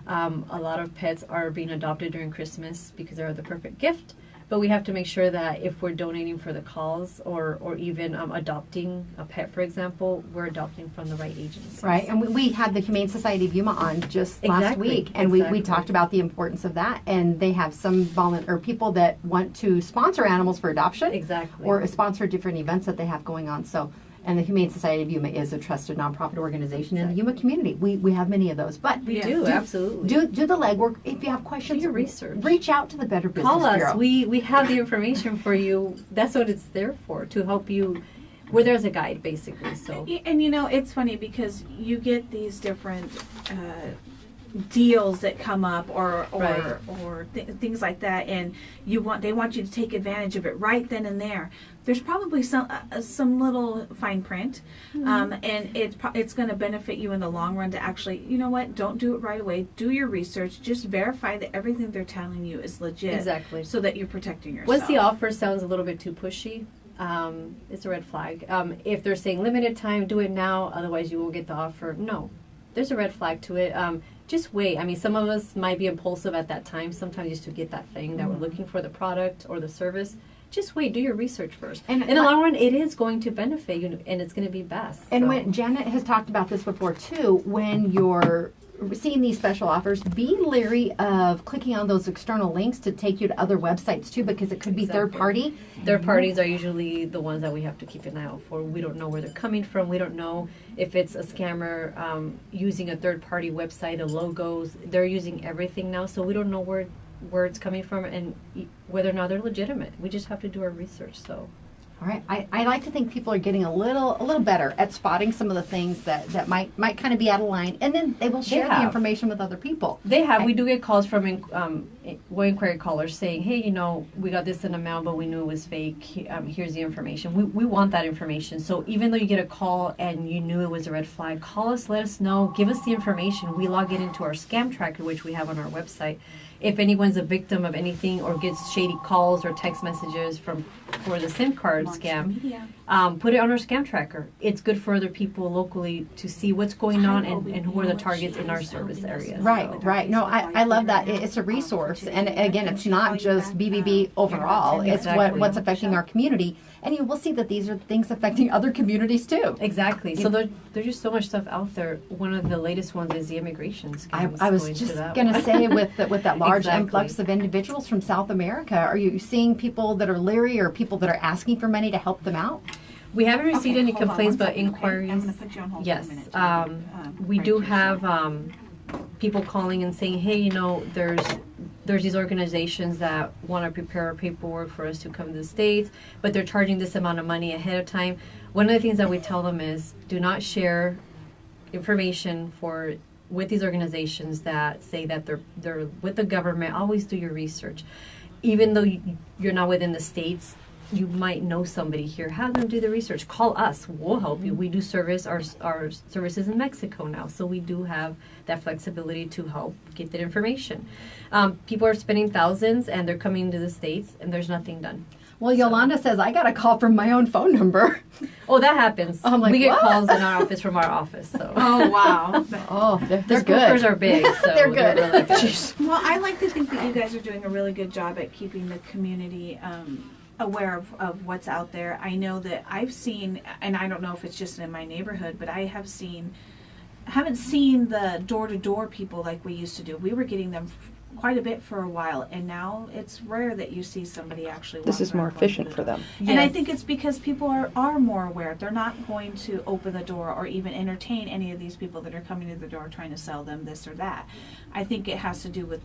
A lot of pets are being adopted during Christmas because they're the perfect gift. But we have to make sure that if we're donating for the cause or even adopting a pet, for example, we're adopting from the right agencies. Right, and we had the Humane Society of Yuma on just last week, and we talked about the importance of that. And they have some people that want to sponsor animals for adoption, or sponsor different events that they have going on. So, and the Humane Society of Yuma is a trusted nonprofit organization in the Yuma community. We have many of those, but we do absolutely do the legwork. If you have questions, do your research. Reach out to the Better Business Call us. Bureau. We have the information for you. That's what it's there for, to help you. Where there's a guide, basically. So, and it's funny because you get these different deals that come up or things like that, and they want you to take advantage of it right then and there. There's probably some little fine print, and it's going to benefit you in the long run to actually, don't do it right away. Do your research. Just verify that everything they're telling you is legit. Exactly. So that you're protecting yourself. Once the offer sounds a little bit too pushy, it's a red flag. If they're saying limited time, do it now, otherwise you won't get the offer. No, there's a red flag to it. Just wait. I mean, some of us might be impulsive at that time, sometimes just to get that thing that we're looking for, the product or the service. Just wait. Do your research first. And in the long run, it is going to benefit you, and it's going to be best. And when Janet has talked about this before, too, when you're seeing these special offers, be leery of clicking on those external links to take you to other websites, too, because it could be third party. Third parties are usually the ones that we have to keep an eye out for. We don't know where they're coming from. We don't know if it's a scammer using a third party website, the logos. They're using everything now, so we don't know where it's coming from and whether or not they're legitimate. We just have to do our research. So All right. I like to think people are getting a little better at spotting some of the things that might kind of be out of line, and then they will share the have. information with other people. They have. We do get calls from inquiry callers saying, hey, we got this in the mail, but we knew it was fake. Here's the information. We want that information. So even though you get a call and you knew it was a red flag, call us, let us know, give us the information. We log it into our scam tracker, which we have on our website. If anyone's a victim of anything or gets shady calls or text messages for the SIM card scam, put it on our scam tracker. It's good for other people locally to see what's going on and who are the targets in our service areas. Right, right. No, I love that. It's a resource. And again, it's not just BBB overall. It's what's affecting our community. And you will see that these are things affecting other communities too. Exactly. So there's just so much stuff out there. One of the latest ones is the immigration scams. I was just going to say with that large influx of individuals from South America, are you seeing people that are leery or people that are asking for money to help them out? We haven't received any complaints, but inquiries. I'm going to put you on hold Yes. for a minute. We do have people calling and saying, hey, there's these organizations that want to prepare our paperwork for us to come to the States, but they're charging this amount of money ahead of time. One of the things that we tell them is do not share information with these organizations that say that they're with the government. Always do your research. Even though you're not within the States, you might know somebody here. Have them do the research. Call us. We'll help you. We do our services in Mexico now, so we do have that flexibility to help get that information. People are spending thousands, and they're coming to the States, and there's nothing done. Well, Yolanda says, I got a call from my own phone number. Oh, that happens. I'm like, we get what? calls in our office from our office. So. Oh, wow. Oh, they're The good. spoofers are big. So They're good. really good. Well, I like to think that you guys are doing a really good job at keeping the community aware of what's out there. I know that I've seen, and I don't know if it's just in my neighborhood, but I haven't seen the door-to-door people like we used to do. We were getting them quite a bit for a while, and now it's rare that you see somebody actually This is walking more around efficient going for to the them. door. And I Yes. think it's because people are more aware. They're not going to open the door or even entertain any of these people that are coming to the door trying to sell them this or that. I think it has to do with,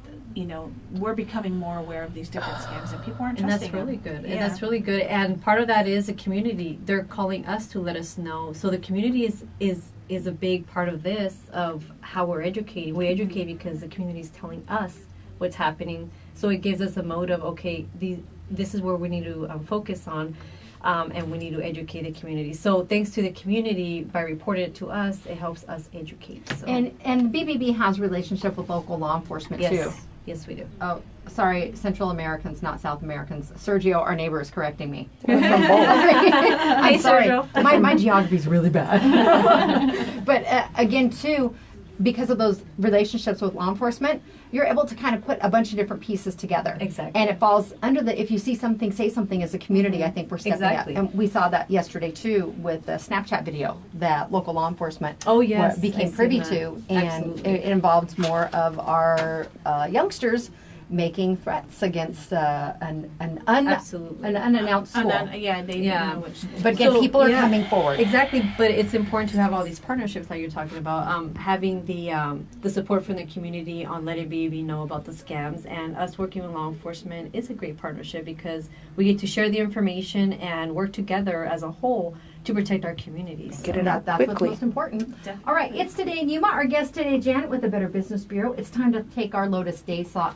we're becoming more aware of these different scams, and people aren't And trusting that's really them. good. Yeah. And that's really good. And part of that is the community. They're calling us to let us know. So the community is a big part of this, of how we're educating. We educate because the community is telling us what's happening. So it gives us a motive, okay, this is where we need to focus on, and we need to educate the community. So thanks to the community, by reporting it to us, it helps us educate. So. And BBB has relationship with local law enforcement too. Yes, we do. Oh, sorry, Central Americans, not South Americans. Sergio, our neighbor, is correcting me. We're from both. I'm Hey, sorry. Sergio. My geography's really bad. But again, too, because of those relationships with law enforcement, you're able to kind of put a bunch of different pieces together. Exactly. And it falls under if you see something, say something. As a community, I think we're stepping Exactly. up. And we saw that yesterday, too, with the Snapchat video that local law enforcement Oh, yes, became I've privy seen to. that. And Absolutely. it involved more of our youngsters making threats against an Absolutely. unannounced school. They didn't know which. But again, So, people are yeah. coming forward. Exactly, but it's important to have all these partnerships like you're talking about. Having the support from the community on letting BB know about the scams, and us working with law enforcement is a great partnership because we get to share the information and work together as a whole to protect our communities. Get it out That's what's quickly. most important. Definitely. All right, it's today in Yuma. Our guest today, Janet with the Better Business Bureau. It's time to take our Lotus Day Spa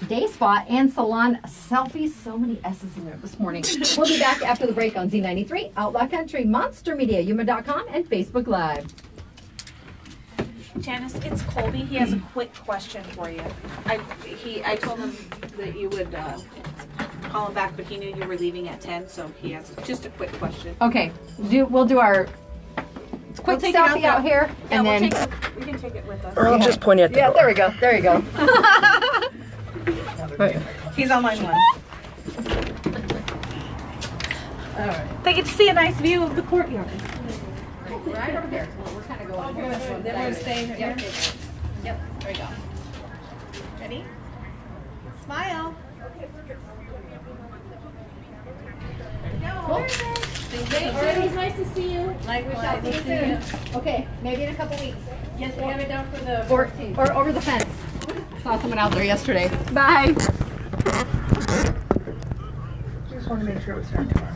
and Salon selfies. So many S's in there this morning. We'll be back after the break on Z93, Outlaw Country, Monster Media, Yuma.com, and Facebook Live. Janice, it's Colby. He has a quick question for you. I told him that you would call him back, but he knew you were leaving at 10, so he has just a quick question. Okay, we'll do our quick We'll take it selfie out here, Yeah, and we'll then we can take it with us. Or I'll just point you at the door. there we go. There you go. He's on line 1. All right. They get to see a nice view of the courtyard. Right over here. We're kind of going. Then we're staying here. Yep. There we go. Ready? Smile. It was nice to see you. Like we Shall see you soon. Okay, maybe in a couple weeks. Yes, we have it down for the Or over the fence. Saw someone out there yesterday. Bye. Just want to make sure it was done tomorrow.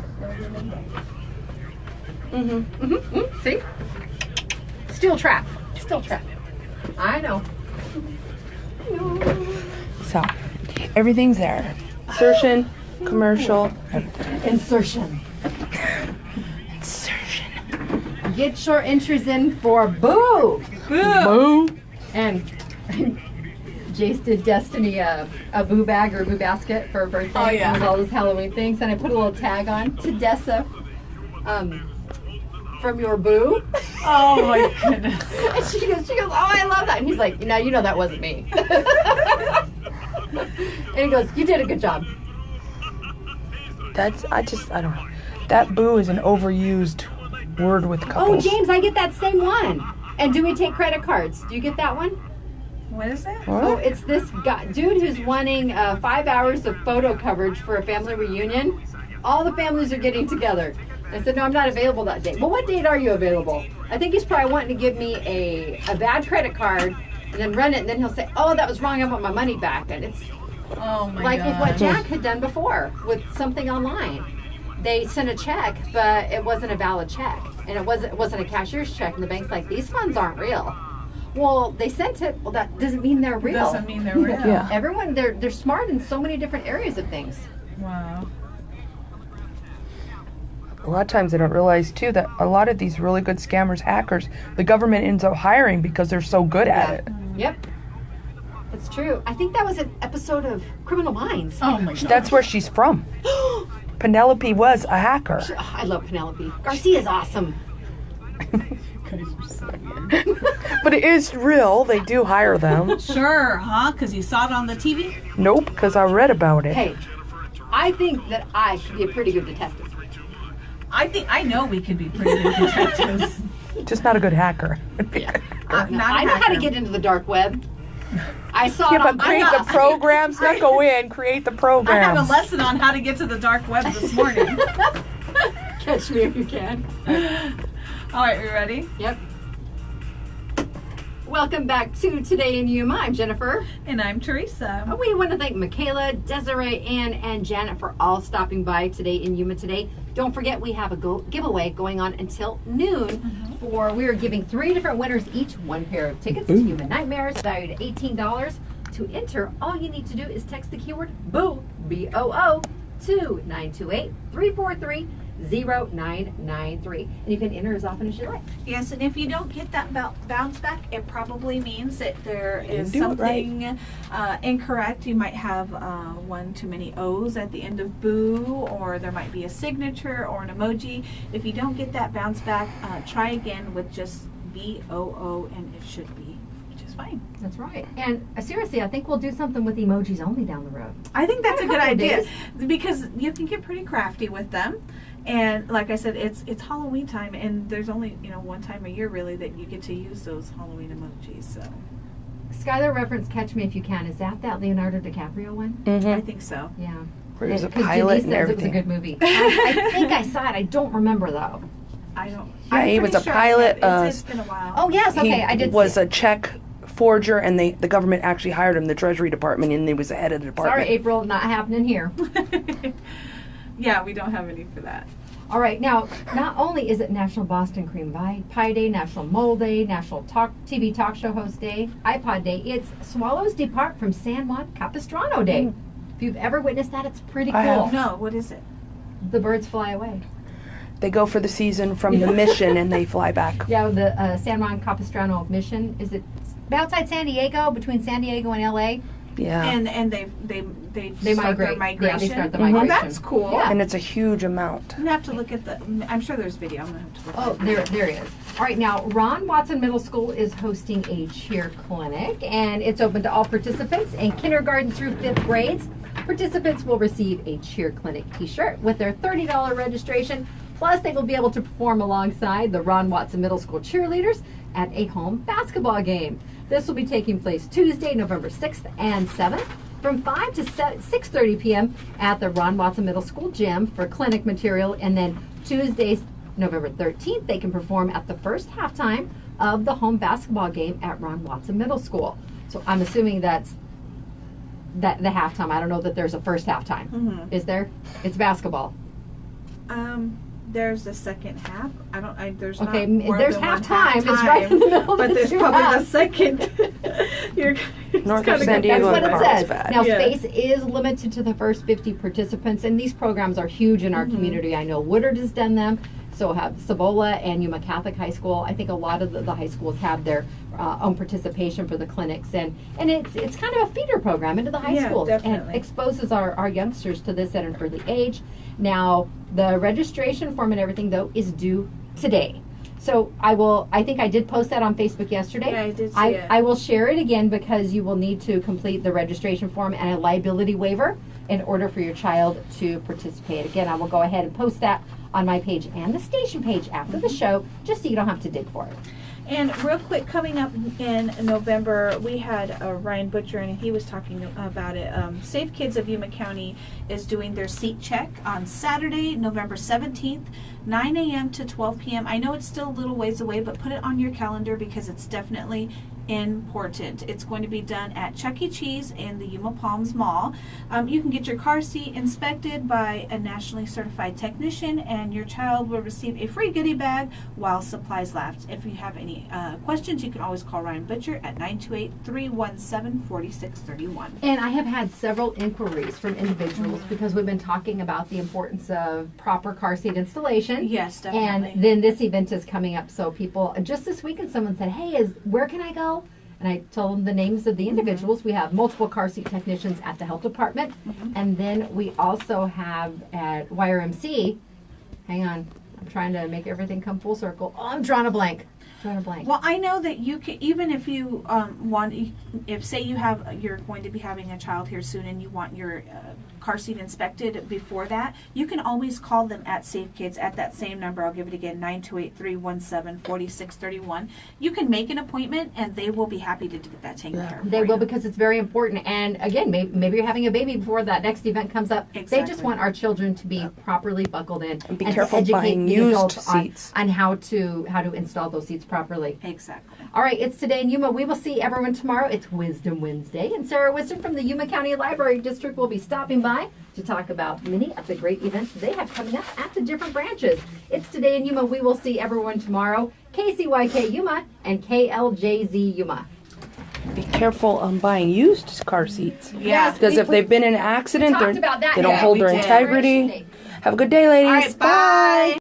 See? Still trap. Still trap. I know. So, everything's there. Insertion, commercial, Insertion. insertion. Get your entries in for Boo. Boo. And Jace did Destiny a boo bag or a boo basket for her birthday. Oh, yeah. With all those Halloween things. And I put a little tag on to Dessa from your boo. Oh my goodness. And she goes, oh, I love that. And he's like, now you know that wasn't me. And he goes, you did a good job. I don't know. That boo is an overused word with Oh, couples. James, I get that same one. And do we take credit cards? Do you get that one? What is it? Oh, What? it's this guy, dude who's wanting 5 hours of photo coverage for a family reunion. All the families are getting together. I said, no, I'm not available that day. Well, what date are you available? I think he's probably wanting to give me a bad credit card and then run it, and then he'll say, oh, that was wrong, I want my money back. And it's Oh my like god. what Jack had done before with something online. They sent a check, but it wasn't a valid check. And it wasn't a cashier's check, and the bank's like, these funds aren't real. Well, they sent it. Well, that doesn't mean they're real. Doesn't mean they're real. Yeah. Everyone, they're smart in so many different areas of things. Wow. A lot of times they don't realize, too, that a lot of these really good scammers, hackers, the government ends up hiring because they're so good at it. Yep. It's true. I think that was an episode of Criminal Minds. Oh my god. That's where she's from. Penelope was a hacker. Oh, I love Penelope. Garcia's awesome. But it is real. They do hire them. Sure, huh? Because you saw it on the TV? Nope, because I read about it. Hey, I think that I should be a pretty good detective. I know we could be pretty good detectives. Just not a good hacker. Not I know how to hacker. get into the dark web. I saw Yeah, it on but create the programs. Not go in, create the I have programs. a lesson on how to get to the dark web this morning. Catch me if you can. All right, we ready? Yep. Welcome back to Today in Yuma. I'm Jennifer. And I'm Teresa. We want to thank Mikayla, Desiree, Ann, and Janet for all stopping by today in Yuma today. Don't forget we have a giveaway going on until noon. We are giving 3 different winners each 1 pair of tickets to Yuma Nightmares valued at $18. To enter, all you need to do is text the keyword BOO, B-O-O, to 928-343-0993. And you can enter as often as you like. Yes, and if you don't get that bounce back, it probably means that there is Didn't do it right. something incorrect. You might have one too many O's at the end of boo, or there might be a signature or an emoji. If you don't get that bounce back, try again with just B-O-O, and it should be just fine. That's right. And seriously, I think we'll do something with emojis only down the road. I think that's a good couple idea days. because you can get pretty crafty with them. And like I said, it's Halloween time, and there's only one time a year really that you get to use those Halloween emojis. So Skylar reference Catch Me If You Can. Is that Leonardo DiCaprio one? I think so. Yeah. Where he's a 'Cause pilot Denise and says it was a everything. good movie. I think I saw it. I don't remember though. I don't. Yeah, I'm he was pretty a sure pilot, It's been a while. Oh yes, okay, He I did. was see a it. check forger, and the government actually hired him, the Treasury Department, and he was the head of the department. Sorry, April, not happening here. Yeah, we don't have any for that. All right, now not only is it National Boston Cream Pie Day, National Mole Day, National TV Talk Show Host Day, iPod Day. It's Swallows Depart from San Juan Capistrano Day. If you've ever witnessed that, it's pretty I cool. have. No, what is it? The birds fly away. They go for the season from the mission, and they fly back. Yeah, the San Juan Capistrano mission. Is it outside San Diego, between San Diego and LA? Yeah. And they start migrate. their migration. Yeah, they start the Well, migration. that's cool. Yeah. And it's a huge amount. I'm gonna have to look at the. I'm sure there's video. I'm gonna have to look. Oh, at there it is. All right, now Ron Watson Middle School is hosting a cheer clinic, and it's open to all participants in kindergarten through 5th grades. Participants will receive a cheer clinic t-shirt with their $30 registration. Plus, they will be able to perform alongside the Ron Watson Middle School cheerleaders at a home basketball game. This will be taking place Tuesday, November 6th and 7th from 5 to 6:30 p.m. at the Ron Watson Middle School gym for clinic material. And then Tuesday, November 13th, they can perform at the first halftime of the home basketball game at Ron Watson Middle School. So I'm assuming that's the halftime. I don't know that there's a first halftime. Is there? It's basketball. There's the second half. There's Okay, not more there's than half one time. It's half right in the middle of but the there's two probably halves. the second. You're North kinda of San good. Diego That's what and it says. Carlsbad. Now, Yeah. space is limited to the first 50 participants, and these programs are huge in our community. I know Woodard has done them, so have Cibola and Yuma Catholic High School. I think a lot of the high schools have their own participation for the clinics, and it's kind of a feeder program into the high Yeah, schools definitely. and exposes our youngsters to this at an early age. Now, the registration form and everything, though, is due today. So I think I did post that on Facebook yesterday. Yeah, I did see it. I will share it again because you will need to complete the registration form and a liability waiver in order for your child to participate. Again, I will go ahead and post that on my page and the station page after the show, just so you don't have to dig for it. And real quick, coming up in November, we had Ryan Butcher, and he was talking about it. Safe Kids of Yuma County is doing their seat check on Saturday, November 17th, 9 a.m. to 12 p.m. I know it's still a little ways away, but put it on your calendar because it's definitely important. It's going to be done at Chuck E. Cheese in the Yuma Palms Mall. You can get your car seat inspected by a nationally certified technician, and your child will receive a free goodie bag while supplies last. If you have any questions, you can always call Ryan Butcher at 928-317-4631. And I have had several inquiries from individuals because we've been talking about the importance of proper car seat installation. Yes, definitely. And then this event is coming up, so people, just this weekend someone said, hey, where can I go? And I told them the names of the individuals. We have multiple car seat technicians at the health department. And then we also have at YRMC, hang on, I'm trying to make everything come full circle. Oh, I'm drawing a blank. Well, I know that you can, even if you if say you're going to be having a child here soon and you want your car seat inspected before that, you can always call them at Safe Kids at that same number. I'll give it again, 928-317-4631. You can make an appointment and they will be happy to get that taken care of. They for will, you. because it's very important. And again, maybe you're having a baby before that next event comes up. They Exactly. just want our children to be properly buckled in And be to careful educate buying the used adults seats. on how to install those seats properly. Exactly. All right, it's Today in Yuma. We will see everyone tomorrow. It's Wisdom Wednesday, and Sarah Wisdom from the Yuma County Library District will be stopping by to talk about many of the great events they have coming up at the different branches. It's Today in Yuma. We will see everyone tomorrow. KCYK Yuma and KLJZ Yuma. Be careful on buying used car seats. Yes, Because if they've been in an accident, talked about that. they don't Yeah, hold we their did. integrity. Have a good day, ladies. All right, bye.